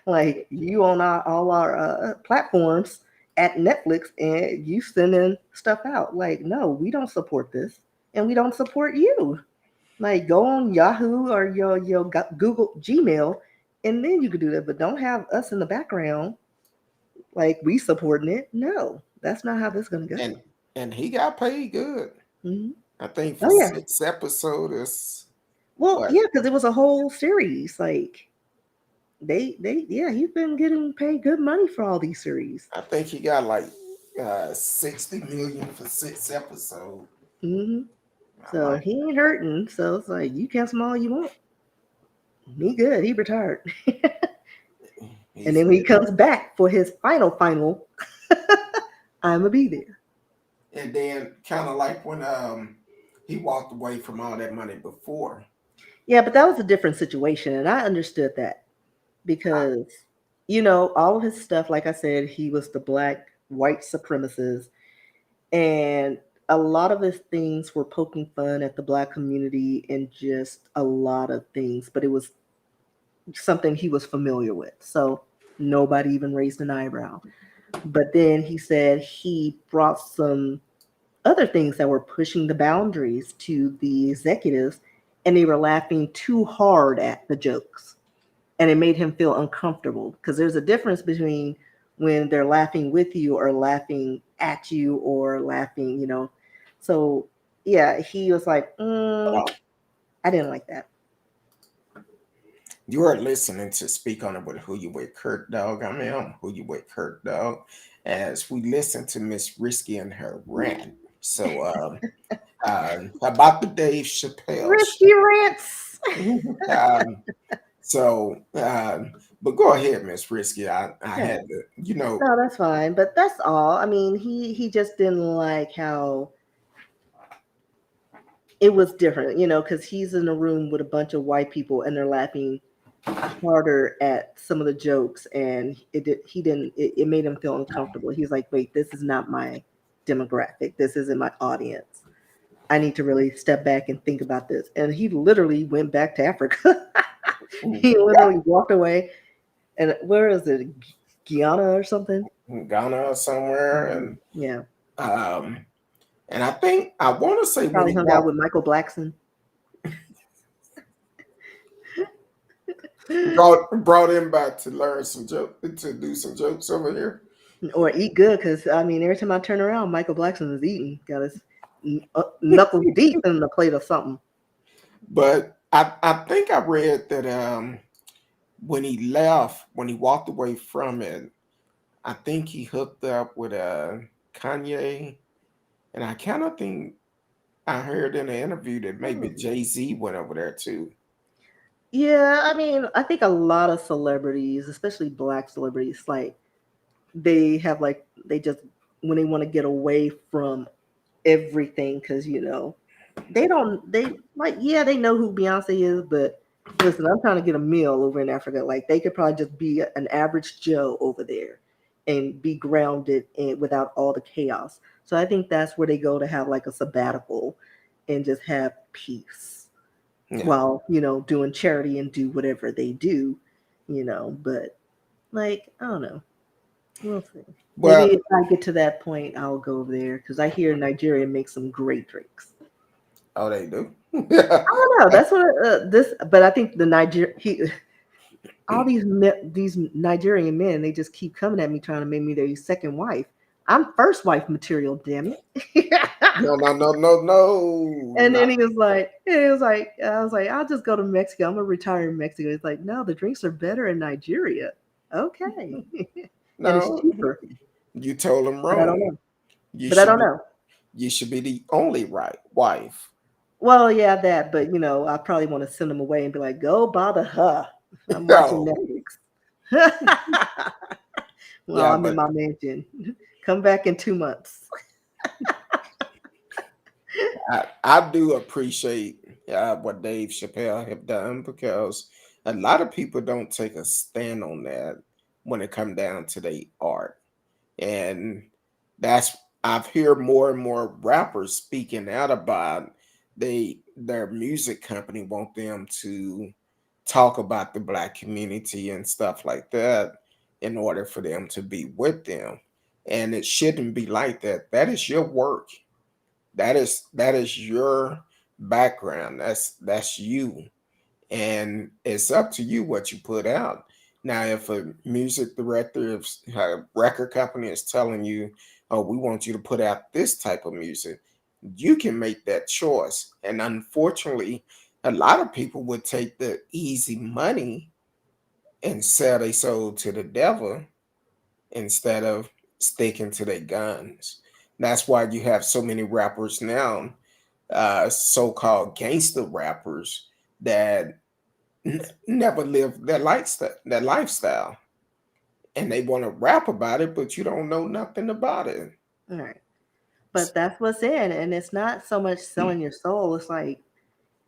B: Like you on all our platforms at Netflix, and you sending stuff out. Like, no, we don't support this, and we don't support you. Like, go on Yahoo or your Google Gmail, and then you could do that. But don't have us in the background like we supporting it. No, that's not how this is gonna go.
A: and he got paid good.
B: Mhm.
A: I think for
B: Oh yeah.
A: 6 episodes is
B: Well,
A: what
B: yeah, because it was a whole series. Like yeah, he's been getting paid good money for all these series.
A: I think he got like 60 million for 6 episodes.
B: Hmm.
A: I
B: So
A: like
B: he ain't hurting. So it's like you cancel him all you want. He good. He retired. And
A: he's
B: then when he
A: good.
B: comes back for his final, I'ma be there.
A: And then kind of like when he walked away from all that money before.
B: Yeah, but that was a different situation, and I understood that because all of his stuff, like I said, he was the black white supremacist, and a lot of his things were poking fun at the black community and just a lot of things, but it was something he was familiar with. So nobody even raised an eyebrow. But then he said he brought some other things that were pushing the boundaries to the executives, and they were laughing too hard at the jokes. And it made him feel uncomfortable because there's a difference between when they're laughing with you or laughing at you or laughing. So, yeah, he was like, I didn't like that.
A: You are listening to Speak On It with Who You With Kurt Dog. I'm Who You With Kurt Dog. As we listen to Miss Risky and her rant. So about the Dave Chappelle
B: Risky
A: show.
B: rants.
A: um, but go ahead, Miss Risky. I
B: Yeah.
A: had to.
B: No, that's fine. But that's all. I mean, he just didn't like how it was different, because he's in a room with a bunch of white people and they're laughing harder at some of the jokes, and he didn't. It made him feel uncomfortable. He's like, "Wait, this is not my demographic. This isn't my audience. I need to really step back and think about this." And he literally went back to Africa. He literally walked away, and where is it, Guyana or something?
A: Ghana somewhere,
B: Yeah,
A: um, and I want to say when
B: probably
A: he
B: hung out
A: walked
B: with Michael Blackson.
A: brought him back to learn some joke to do some jokes over here.
B: Or eat good, because I mean, every time I turn around, Michael Blackson is eating. Got his knuckles deep in the plate of something.
A: But I think I read that when he left, when he walked away from it, I think he hooked up with Kanye, and I kind of think I heard in an interview that maybe
B: Hmm.
A: Jay-Z went over there too.
B: Yeah, I mean, I think a lot of celebrities, especially black celebrities, like they just when they want to get away from everything, because they like, yeah, they know who Beyonce is, but listen, I'm trying to get a meal over in Africa. Like, they could probably just be an average Joe over there and be grounded and without all the chaos. So I think that's where they go to have like a sabbatical and just have peace
A: Yeah.
B: while doing charity and do whatever they do. But like, I don't know. We'll see. Maybe
A: Well,
B: if I get to that point, I'll go over there because I hear Nigeria makes some great drinks.
A: oh, they do.
B: I don't know. That's what this. But I think the all these Nigerian men, they just keep coming at me trying to make me their second wife. I'm first wife material, damn it.
A: No, no, no, no, no,
B: And then
A: not
B: I was like, I'll just go to Mexico. I'm gonna retire in Mexico. It's like, no, the drinks are better in Nigeria. Okay. And it's
A: no.
B: cheaper.
A: You told them
B: But I don't
A: wrong.
B: know.
A: You
B: But I
A: should
B: don't
A: be
B: know.
A: you should be the only right wife.
B: Well, yeah, that, but I probably want to send them away and be like, go bother her. I'm watching
A: Oh,
B: Netflix. Well,
A: yeah,
B: I'm in
A: but
B: my mansion. Come back in 2 months.
A: I do appreciate what Dave Chappelle have done because a lot of people don't take a stand on that when it come down to their art, and that's I've heard more and more rappers speaking out about their music company want them to talk about the black community and stuff like that in order for them to be with them, and it shouldn't be like that. That is your work, that is your background, that's you, and it's up to you what you put out. Now if a music director, if a record company is telling you, oh, we want you to put out this type of music, you can make that choice. And unfortunately, a lot of people would take the easy money and sell their soul to the devil instead of sticking to their guns. That's why you have so many rappers now, so-called gangster rappers that never live that lifestyle, and they want to rap about it, but you don't know nothing about it.
B: All right. But that's what's in. And it's not so much selling your soul. It's like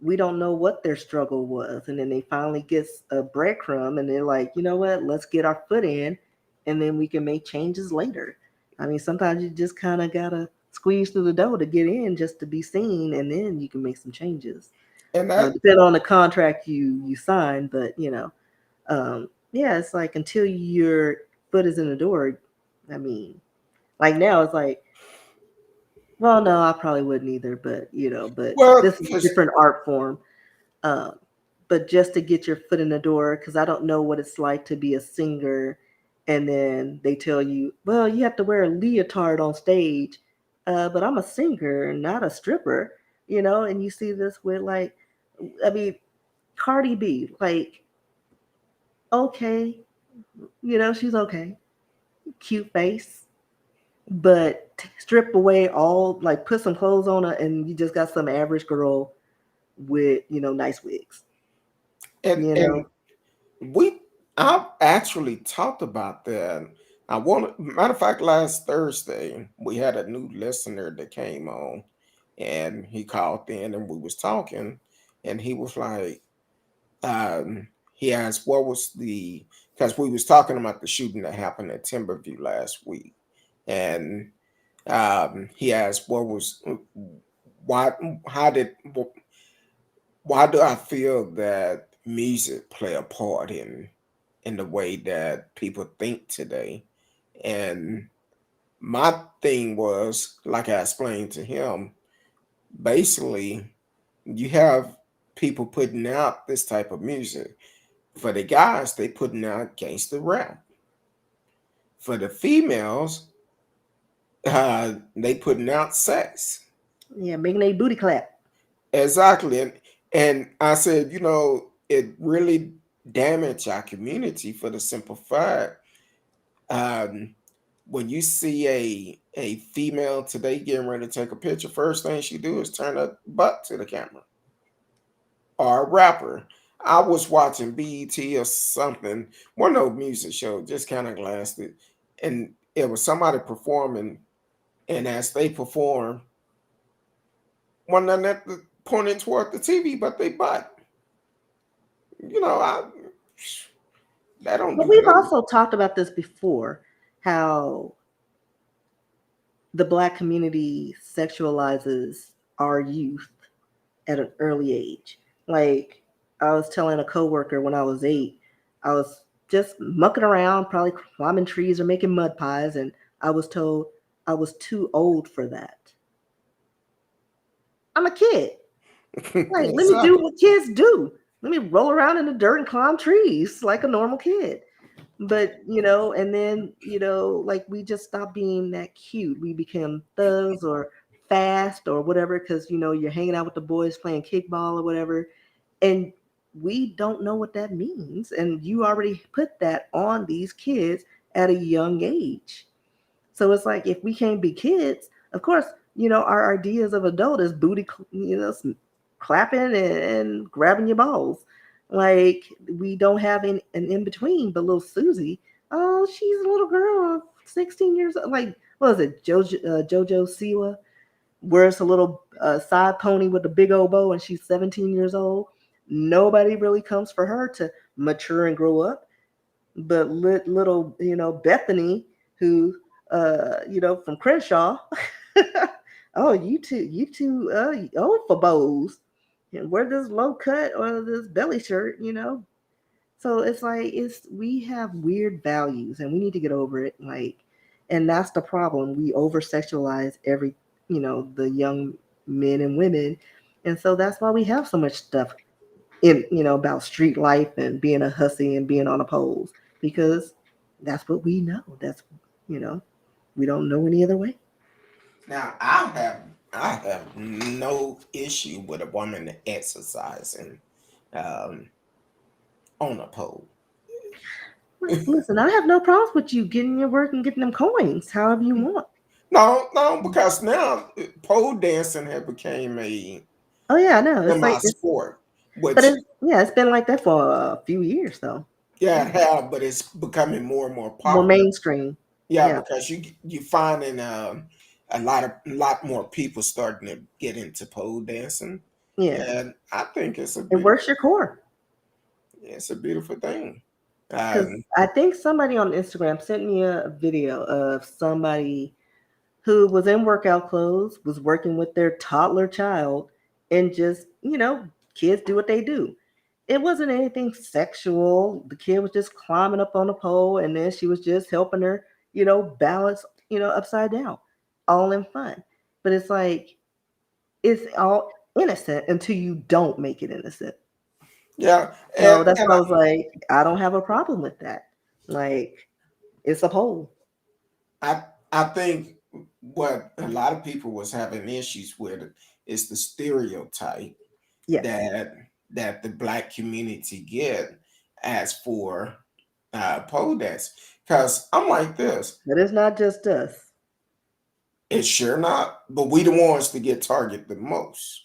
B: we don't know what their struggle was. And then they finally get a breadcrumb and they're like, you know what, let's get our foot in and then we can make changes later. I mean, sometimes you just kind of got to squeeze through the door to get in just to be seen and then you can make some changes.
A: And that
B: Depending on the contract you sign, but yeah, it's like until your foot is in the door, I mean, like now it's like, well, no, I probably wouldn't either, but but
A: well,
B: this is a different art form. Um, but just to get your foot in the door, because I don't know what it's like to be a singer, and then they tell you, well, you have to wear a leotard on stage, but I'm a singer, not a stripper, and you see this with like, I mean, Cardi B, like, okay, she's okay, cute face, but strip away all, like, put some clothes on her, and you just got some average girl with nice wigs, you
A: and
B: know.
A: we I've actually talked about that. I want matter of fact, last Thursday we had a new listener that came on, and he called in and we was talking, and he was like, he asked what was the because we was talking about the shooting that happened at Timberview last week, and he asked what was why how did why do I feel that music play a part in the way that people think today? And my thing was, like I explained to him, basically, you have people putting out this type of music. For the guys, they putting out gangster rap. For the females, they putting out sex.
B: Yeah, making a booty clap.
A: Exactly. And I said, it really damaged our community for the simple fact. Um, when you see a female today getting ready to take a picture, first thing she do is turn her butt to the camera. Or a rapper. I was watching BET or something, one of those music shows, just kind of glanced it, and it was somebody performing, and as they perform, one of them pointing toward the TV, but they butt. I that don't
B: But
A: do
B: we've
A: nothing.
B: also talked about this before, how the Black community sexualizes our youth at an early age. Like, I was telling a coworker when I was 8, I was just mucking around, probably climbing trees or making mud pies, and I was told I was too old for that. I'm a kid. Like, let me do
A: Exactly.
B: what kids do. Let me roll around in the dirt and climb trees like a normal kid. But and then like, we just stopped being that cute. We became thugs or fast or whatever, because you're hanging out with the boys playing kickball or whatever, and we don't know what that means, and you already put that on these kids at a young age. So it's like, if we can't be kids, of course, our ideas of adult is booty, clapping and grabbing your balls. Like, we don't have an in between. But little Susie, oh, she's a little girl, 16 years old. Like, what was it, JoJo Siwa, where it's a little side pony with a big old bow, and she's 17 years old. Nobody really comes for her to mature and grow up, but little Bethany, who from Crenshaw. Oh, you two old for bows, and wear this low cut or this belly shirt. So it's like, we have weird values and we need to get over it. Like, and that's the problem. We over sexualize the young men and women, and so that's why we have so much stuff in about street life and being a hussy and being on a poles, because that's what we know. That's you know we don't know any other way.
A: Now I have I have no issue with a woman exercising um, on a pole.
B: Listen, I have no problems with you getting your work and getting them coins however you want.
A: No, no, because now pole dancing have became a
B: Oh yeah, I know. It's
A: semi
B: like it's,
A: sport,
B: but
A: which
B: it's yeah, it's been like that for a few years though.
A: yeah,
B: Yeah,
A: it have, but it's becoming more and more
B: more
A: popular.
B: mainstream.
A: Yeah,
B: Yeah,
A: because you finding a lot more people starting to get into pole dancing,
B: yeah.
A: and I think
B: It works your core.
A: it's a beautiful thing.
B: Because
A: Um,
B: I think somebody on Instagram sent me a video of somebody who was in workout clothes, was working with their toddler child, and just, kids do what they do. It wasn't anything sexual. The kid was just climbing up on a pole, and then she was just helping her, balance, upside down, all in fun. But it's like, it's all innocent until you don't make it innocent.
A: yeah,
B: So that's
A: and
B: why I was like, I don't have a problem with that. Like, it's a pole.
A: I I think what a lot of people was having issues with is the stereotype
B: Yes.
A: that the black community get as for pole dance. Because I'm like this,
B: But it's not just us.
A: it's sure not, but we the ones to get targeted the most,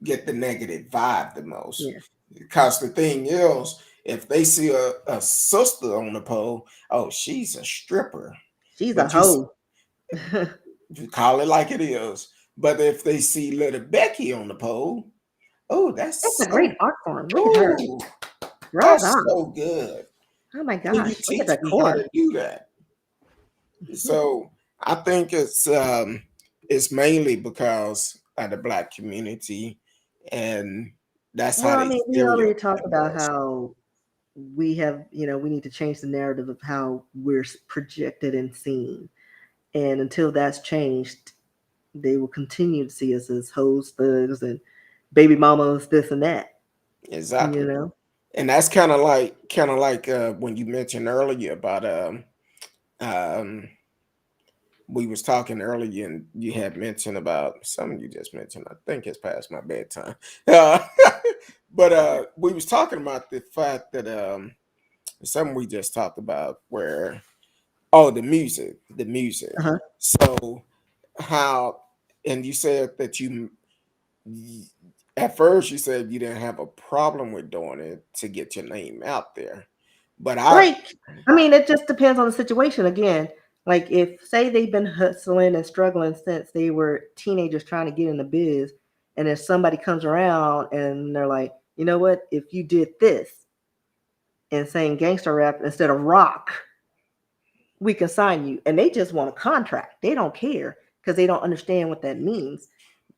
A: get the negative vibe the most.
B: Yeah.
A: Because the thing is, if they see a sister on the pole, oh, she's a stripper.
B: She's a
A: But you
B: hoe.
A: You call it like it is. But if they see little Becky on the pole, oh,
B: That's a great art form. Look at her.
A: oh,
B: Right
A: that's
B: on.
A: so good.
B: Oh my
A: Can you
B: gosh. Look at
A: teach
B: that
A: me how
B: core.
A: to do that? So I think it's mainly because of the black community, and that's how
B: Well, I
A: they
B: mean, we already talked
A: stereotype
B: about
A: us.
B: how we have, we need to change the narrative of how we're projected and seen. And until that's changed, they will continue to see us as hoes, thugs, and baby mamas, this and that, you
A: Exactly.
B: know?
A: And that's kind of like when you mentioned earlier about um we was talking earlier and you had mentioned about something you just mentioned. I think it's past my bedtime. Uh, but we was talking about the fact that something we just talked about where oh the music.
B: Uh-huh.
A: So how and you said that at first you said you didn't have a problem with doing it to get your name out there. But
B: Like, I mean, it just depends on the situation. Again, like if say they've been hustling and struggling since they were teenagers trying to get in the biz, and if somebody comes around and they're like, you know what, if you did this and saying gangster rap instead of rock, we can sign you. And they just want a contract. They don't care because they don't understand what that means.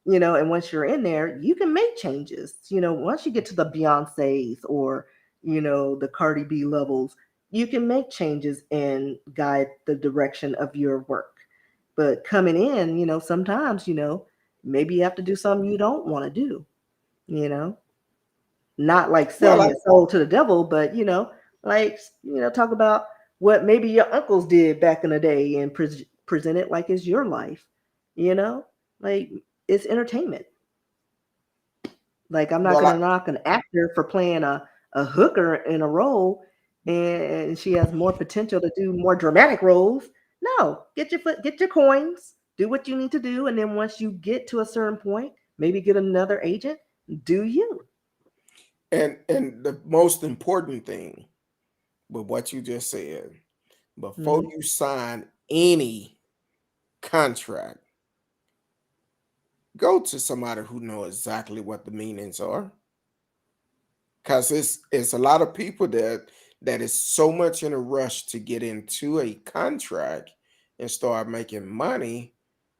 B: And once you're in there, you can make changes. Once you get to the Beyoncé's or, the Cardi B levels, you can make changes and guide the direction of your work. But coming in, sometimes, maybe you have to do something you don't want to do, you know, not like
A: well,
B: selling your soul to the devil, but, like, talk about what maybe your uncles did back in the day and present it like it's your life, you know, like it's entertainment. Like I'm not
A: well, I,
B: gonna knock an actor for playing a hooker in a role and she has more potential to do more dramatic roles. No, get your coins, do what you need to do, and then once you get to a certain point, maybe get another agent, do you.
A: and the most important thing with what you just said, before
B: Mhm.
A: you sign any contract, go to somebody who know exactly what the meanings are. Because it's a lot of people that is so much in a rush to get into a contract and start making money,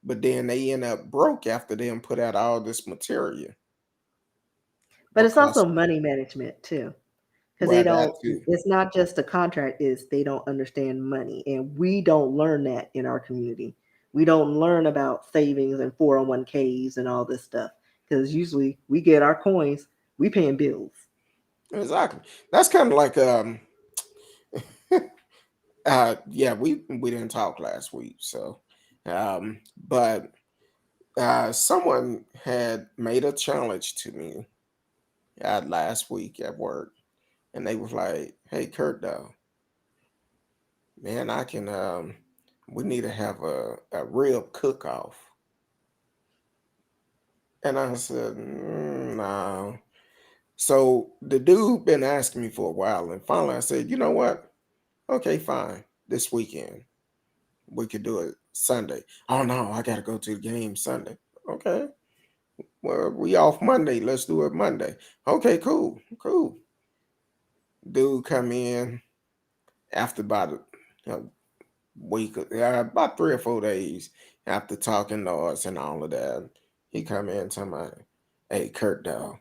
A: but then they end up broke after they put out all this material
B: But it's also
A: because
B: money management too. Because they
A: well that
B: don't,
A: too.
B: it's not just a contract, is they don't understand money. And we don't learn that in our community. We don't learn about savings and 401ks and all this stuff. Because usually we get our coins, we paying bills.
A: Exactly. That's kind of like yeah, we didn't talk last week, so but Someone had made a challenge to me last week at work, and they was like, "Hey, Kurt, though, man, I can. We need to have a rib cook off." And I said, "No." So the dude been asking me for a while, and finally I said, "You know what? Okay, fine. This weekend we could do it Sunday." "Oh no, I got to go to the game Sunday." "Okay, well we off Monday. Let's do it Monday." "Okay, cool, cool." Dude come in after about a week, about 3 or 4 days after talking to us and all of that. He come in talking about, "Hey, Kurt, dog,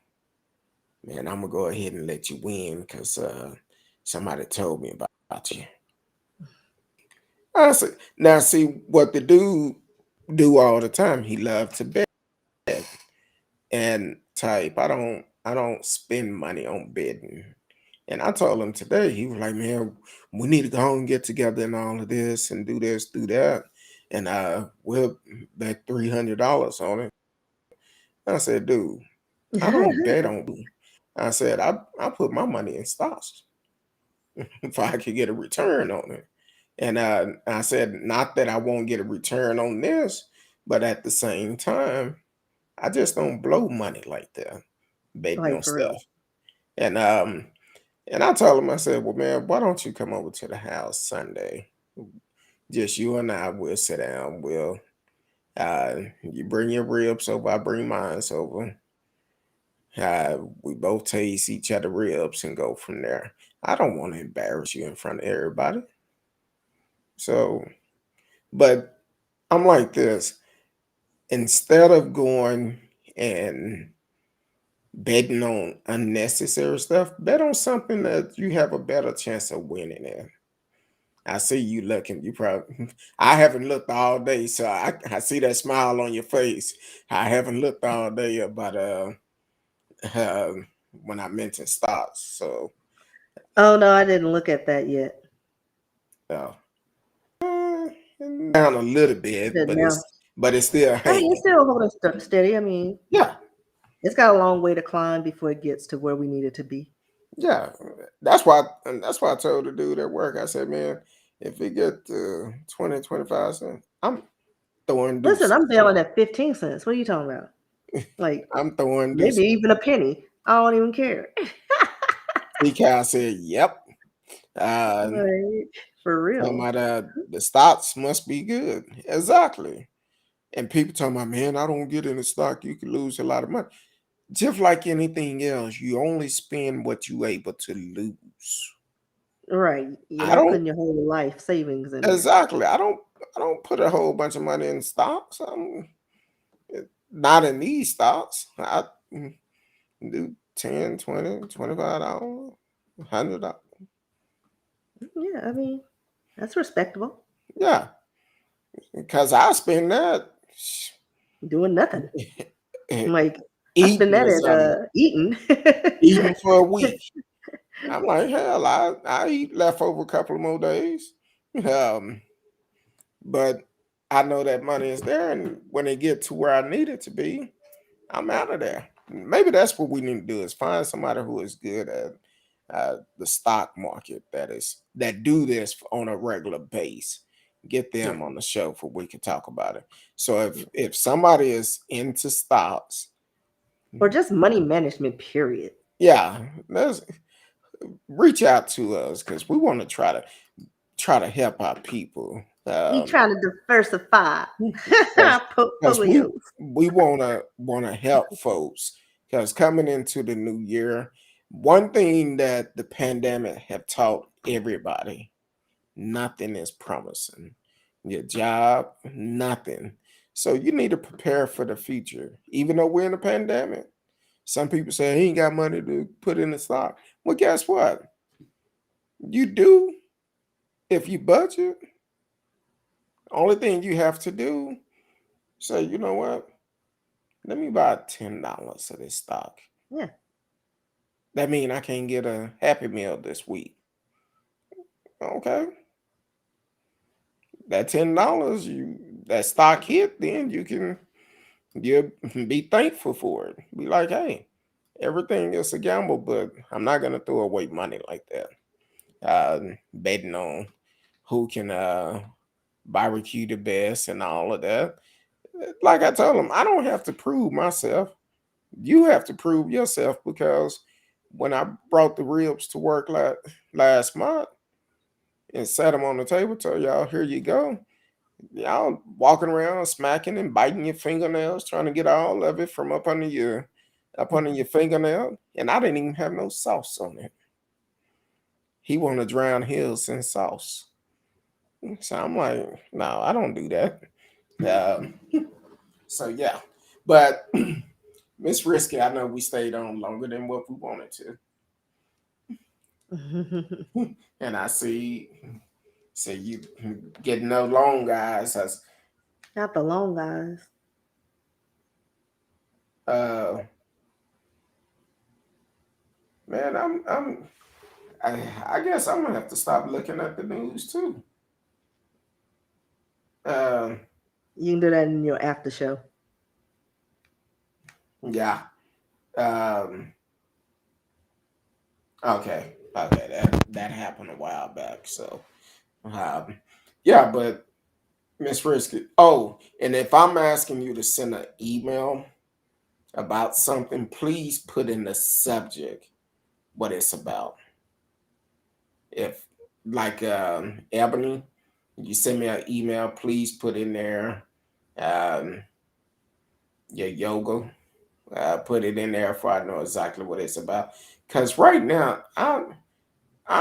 A: man, I'm gonna go ahead and let you win because somebody told me about you." I said, "Now see what the dude do all the time. He loved to bet and type. I don't spend money on betting." And I told him today, he was like, "Man, we need to go and get together and all of this and do this, do that. And we'll bet $300 on it." I said, "Dude, I don't bet on betting." I said, I put my money in stocks if I could get a return on it. And I said, not that I won't get a return on this, but at the same time, I just don't blow money like that betting
B: Like
A: on
B: for real.
A: stuff. And I told him, I said, "Well, man, why don't you come over to the house Sunday? Just you and I will sit down. You bring your ribs over, I bring mine over. We both taste each other ribs and go from there. I don't want to embarrass you in front of everybody." So, but I'm like this. Instead of going and betting on unnecessary stuff, bet on something that you have a better chance of winning in. I see you looking. You probably, I haven't looked all day, so I see that smile on your face. I haven't looked all day about uh when I mentioned stocks. So
B: Oh no, I didn't look at that yet.
A: uh, down a little bit,
B: The now,
A: but it's still
B: I mean, it's
A: hanging.
B: still holding steady. I mean,
A: Yeah,
B: it's got a long way to climb before it gets to where we need it to be.
A: yeah. That's why I told the dude at work. I said, "Man, if it get to 20, 25 cents, I'm throwing
B: Listen, I'm
A: deuces.
B: bailing at 15 cents. What are you talking about? Like
A: I'm throwing
B: maybe
A: deuces."
B: even a penny. I don't even care.
A: CK said, "Yep." Uh,
B: Like for
A: Talking
B: real.
A: about the stocks must be good. Exactly. And people talking about, "Man, I don't get in the stock. You could lose a lot of money." Just like anything else, you only spend what you able to lose.
B: Right. You're
A: I
B: not
A: don't
B: putting your whole life savings in there.
A: exactly. I don't put a whole bunch of money in stocks. Not in these stocks. I do 10, 20, $25, $100.
B: Yeah, I mean, that's respectable.
A: Yeah. Because I spend that
B: Doing nothing. Like I spend
A: eating
B: that
A: or
B: at
A: something.
B: eating.
A: Eating for a week. I'm like, hell, I eat leftover a couple of more days. Um, but I know that money is there, and when it get to where I need it to be, I'm out of there. Maybe that's what we need to do is find somebody who is good at the stock market that do this on a regular base. Get
B: Yeah.
A: them on the show for we can talk about it. So if somebody is into stocks,
B: Or just money management, period.
A: yeah, let's reach out to us because we want to try to help our people.
B: We trying to diversify
A: Because we
B: portfolios.
A: we wanna help folks because coming into the new year, one thing that the pandemic have taught everybody, nothing is promising. Your job, nothing. So you need to prepare for the future. Even though we're in a pandemic, some people say he ain't got money to put in the stock. Well, guess what? You do if you budget. Only thing you have to do, say, you know what? Let me buy $10 of this stock.
B: Yeah.
A: That mean I can get a Happy Meal this week. Okay, that $10, you that stock hit, then you can you be thankful for it. Be like, hey, everything is a gamble, but I'm not gonna throw away money like that. Betting on who can barbecue the best and all of that. Like I told him, I don't have to prove myself. You have to prove yourself because when I brought the ribs to work last month and set them on the table, told y'all, here you go. Y'all walking around smacking and biting your fingernails, trying to get all of it from up under your fingernail. And I didn't even have no sauce on it. He wanted to drown his in sauce. So I'm like, no, I don't do that. Um, so yeah. But Miss Risky, I know we stayed on longer than what we wanted to. And I see you getting no long guys.
B: Not the long guys.
A: Uh man, I guess I'm gonna have to stop looking at the news too. Um
B: You can do that in your after show.
A: yeah. Um okay, that happened a while back. So um yeah, but Miss Risky. Oh, and if I'm asking you to send an email about something, please put in the subject what it's about. If like Ebony, you send me an email, please put in there um, your yoga. Put it in there for I know exactly what it's about. Cause right now I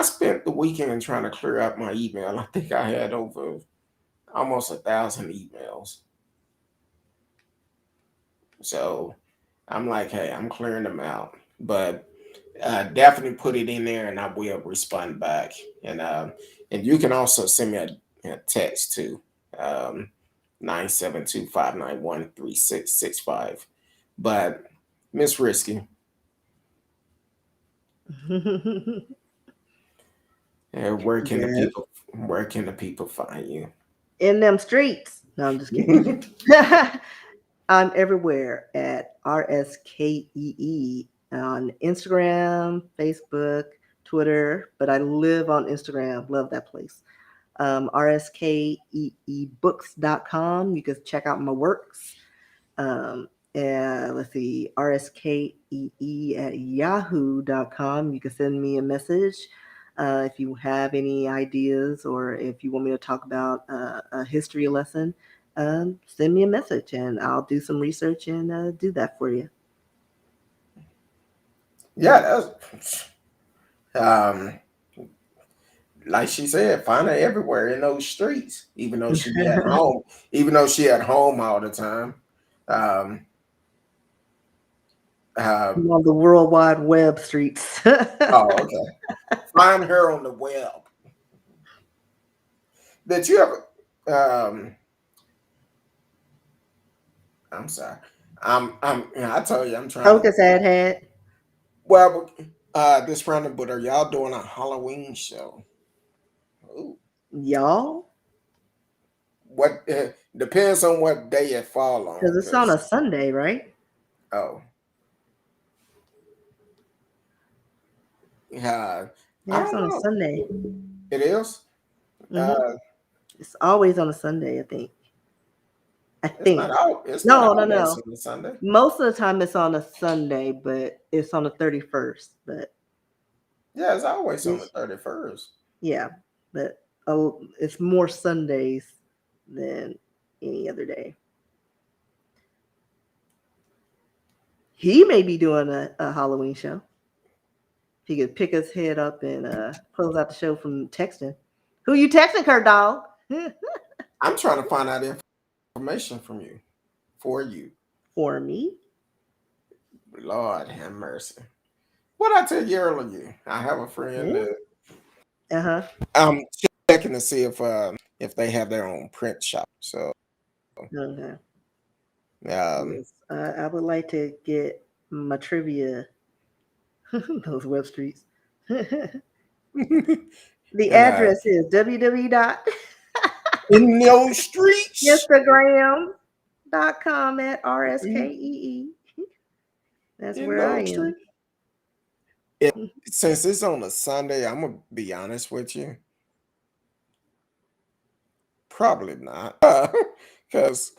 A: spent the weekend trying to clear out my email. I think I had over almost 1,000 emails. So I'm like, hey, I'm clearing them out. But definitely put it in there, and I will respond back. And you can also send me a text too, 972-591-3665. But Miss Risky,
B: Yes.
A: where can the people find you?
B: In them streets. No, I'm just kidding. I'm everywhere at RsKee on Instagram, Facebook, Twitter, but I live on Instagram. Love that place. RsKeebooks.com. You can check out my works. And let's see, RsKee at yahoo.com. You can send me a message if you have any ideas or if you want me to talk about a history lesson. Send me a message and I'll do some research and do that for you.
A: Yeah, that's like she said, find her everywhere in those streets, even though she at home, even though she at home all the time. Um, uh,
B: On the World Wide Web streets.
A: oh, okay. Find her on the web. Did you ever? I'm sorry. I told you I'm trying to.
B: Poke a sad hat.
A: Well, this round, but are y'all doing a Halloween show? Ooh.
B: Y'all?
A: What depends on what day it fall on.
B: Because it's on a Sunday, right?
A: Oh, yeah. I
B: Yeah, it's
A: don't
B: on a
A: know.
B: Sunday.
A: It is.
B: Hmm.
A: Uh,
B: It's always on a Sunday, I think.
A: it's not out. It's not
B: No, no,
A: always
B: no.
A: on a Sunday.
B: Most of the time it's on a Sunday, but it's on the 31st. But
A: Yeah, it's always on the
B: this,
A: 31st.
B: yeah, but it's more Sundays than any other day. He may be doing a Halloween show. He could pick his head up and close out the show from texting. Who you texting, Kurt Dog?
A: I'm trying to find out information from you for you.
B: For me?
A: Lord have mercy. What I tell you earlier, I have a friend that
B: Uh-huh.
A: I'm checking to see if they have their own print shop. So
B: Okay.
A: um,
B: Yes. I would like to get my trivia, those web streets. The
A: and
B: address is www.
A: in those streets,
B: Instagram. Facebook.com at
A: Mhm.
B: RsKee. That's
A: In
B: where I
A: Love Street.
B: am.
A: It, since it's on a Sunday, I'm gonna be honest with you. Probably not, because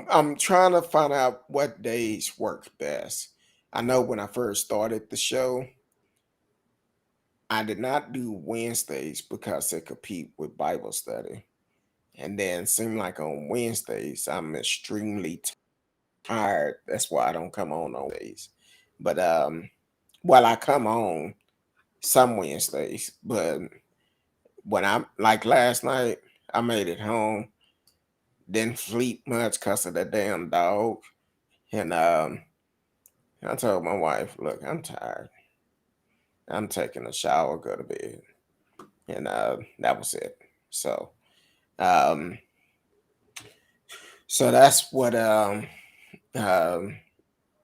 A: I'm trying to find out what days work best. I know when I first started the show, I did not do Wednesdays because they compete with Bible study. And then seem like on Wednesdays, I'm extremely tired. That's why I don't come on days. But well, I come on some Wednesdays, but when I'm like last night, I made it home, didn't sleep much because of the damn dog. And I told my wife, look, I'm tired. I'm taking a shower, go to bed. And that was it. So um so that's what um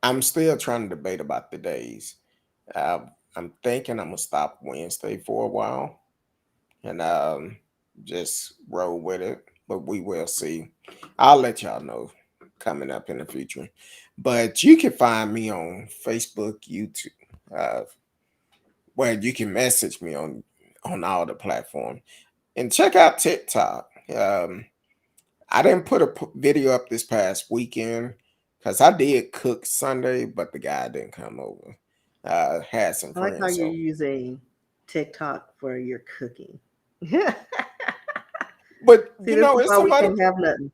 A: I'm still trying to debate about the days. Uh, I'm thinking I'm gonna stop Wednesday for a while and just roll with it, but we will see. I'll let y'all know coming up in the future. But you can find me on Facebook, YouTube, uh, where you can message me on all the platforms, and check out TikTok. I didn't put a video up this past weekend because I did cook Sunday, but the guy didn't come over. Had some
B: I like how
A: friends,
B: you're
A: so
B: using TikTok for your cooking. See,
A: but you
B: this
A: know,
B: is why we can't have nothing.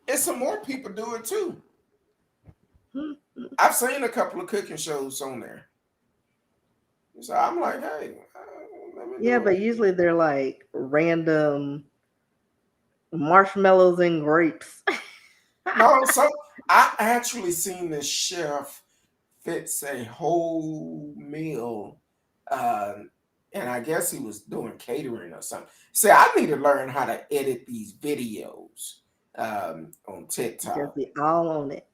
A: it's some more people do it too.
B: Hmm.
A: I've seen a couple of cooking shows on there, so I'm like, hey, let me
B: Yeah,
A: do
B: but
A: it.
B: usually they're like random marshmallows and grapes.
A: No, so I actually seen this chef fix a whole meal, uh, and I guess he was doing catering or something. See, I need to learn how to edit these videos on
B: Just
A: TikTok.
B: be all on it.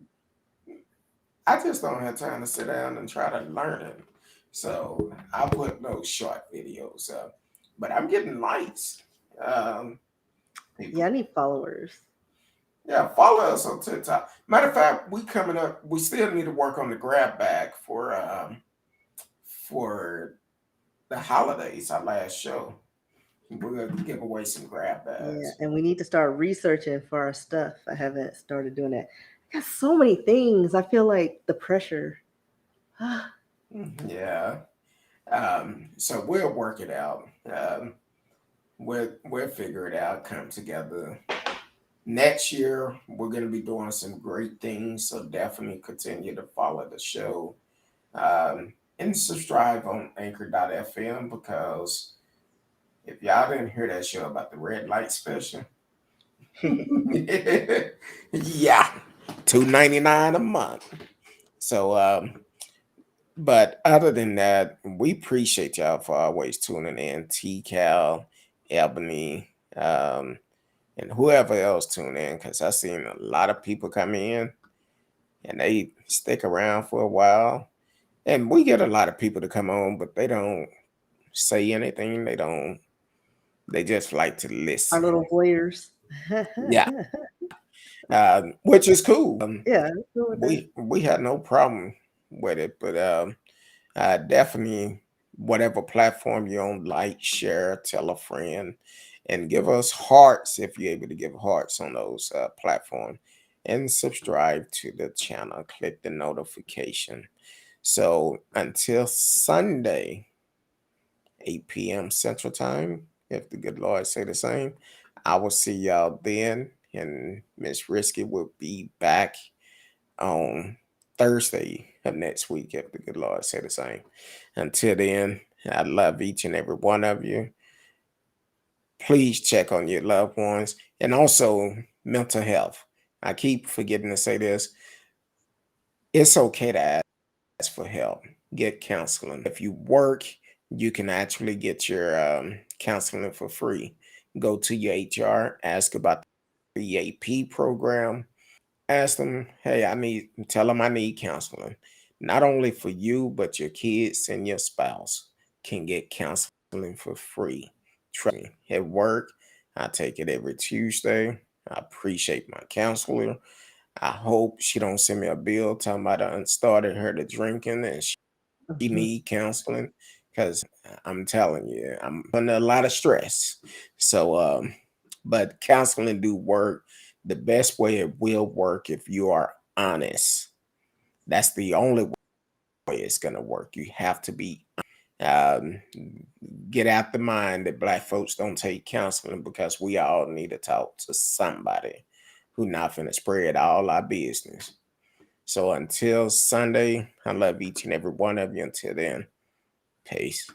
A: I just don't have time to sit down and try to learn it. So I put those short videos up, but I'm getting likes.
B: Yeah,
A: People,
B: I need followers.
A: yeah, follow us on TikTok. Matter of fact, we coming up. We still need to work on the grab bag for the holidays. Our last show, we're gonna give away some grab
B: Yeah,
A: bags.
B: and we need to start researching for our stuff. I haven't started doing that. I got so many things. I feel like the pressure.
A: Yeah. So we'll work it out. We'll figure it out. Come together. Next year, we're going to be doing some great things. So definitely continue to follow the show and subscribe on anchor.fm because if y'all didn't hear that show about the red light special, yeah, $2.99 a month. So, but other than that, we appreciate y'all for always tuning in. T Cal, Ebony, and whoever else tune in, because I seen a lot of people come in and they stick around for a while. And we get a lot of people to come on, but they don't say anything. They don't. They just like to
B: Our
A: listen.
B: little voyeurs.
A: Yeah, which is cool.
B: Yeah, let's go with that.
A: We had no problem with it, but definitely whatever platform you're on, like, share, tell a friend, and give us hearts if you're able to give hearts on those platforms, and subscribe to the channel. Click the notification. So until Sunday, 8 p.m. Central Time, if the good Lord say the same, I will see y'all then. And Miss Risky will be back on Thursday of next week, if the good Lord say the same. Until then, I love each and every one of you. Please check on your loved ones and also mental health. I keep forgetting to say this. It's okay to ask for help, get counseling. If you work, you can actually get your counseling for free. Go to your HR, ask about the EAP program. Ask them, hey, tell them I need counseling. Not only for you, but your kids and your spouse can get counseling for free. Trust me, at work, I take it every Tuesday. I appreciate my counselor. I hope she don't send me a bill talking about I done started her to drinking and she
B: Mhm.
A: need counseling because I'm telling you, I'm under a lot of stress. So, but counseling do work. The best way it will work if you are honest. That's the only way it's gonna work. You have to be um, get out the mind that black folks don't take counseling because we all need to talk to somebody who not finna spread all our business. So until Sunday, I love each and every one of you. Until then, peace.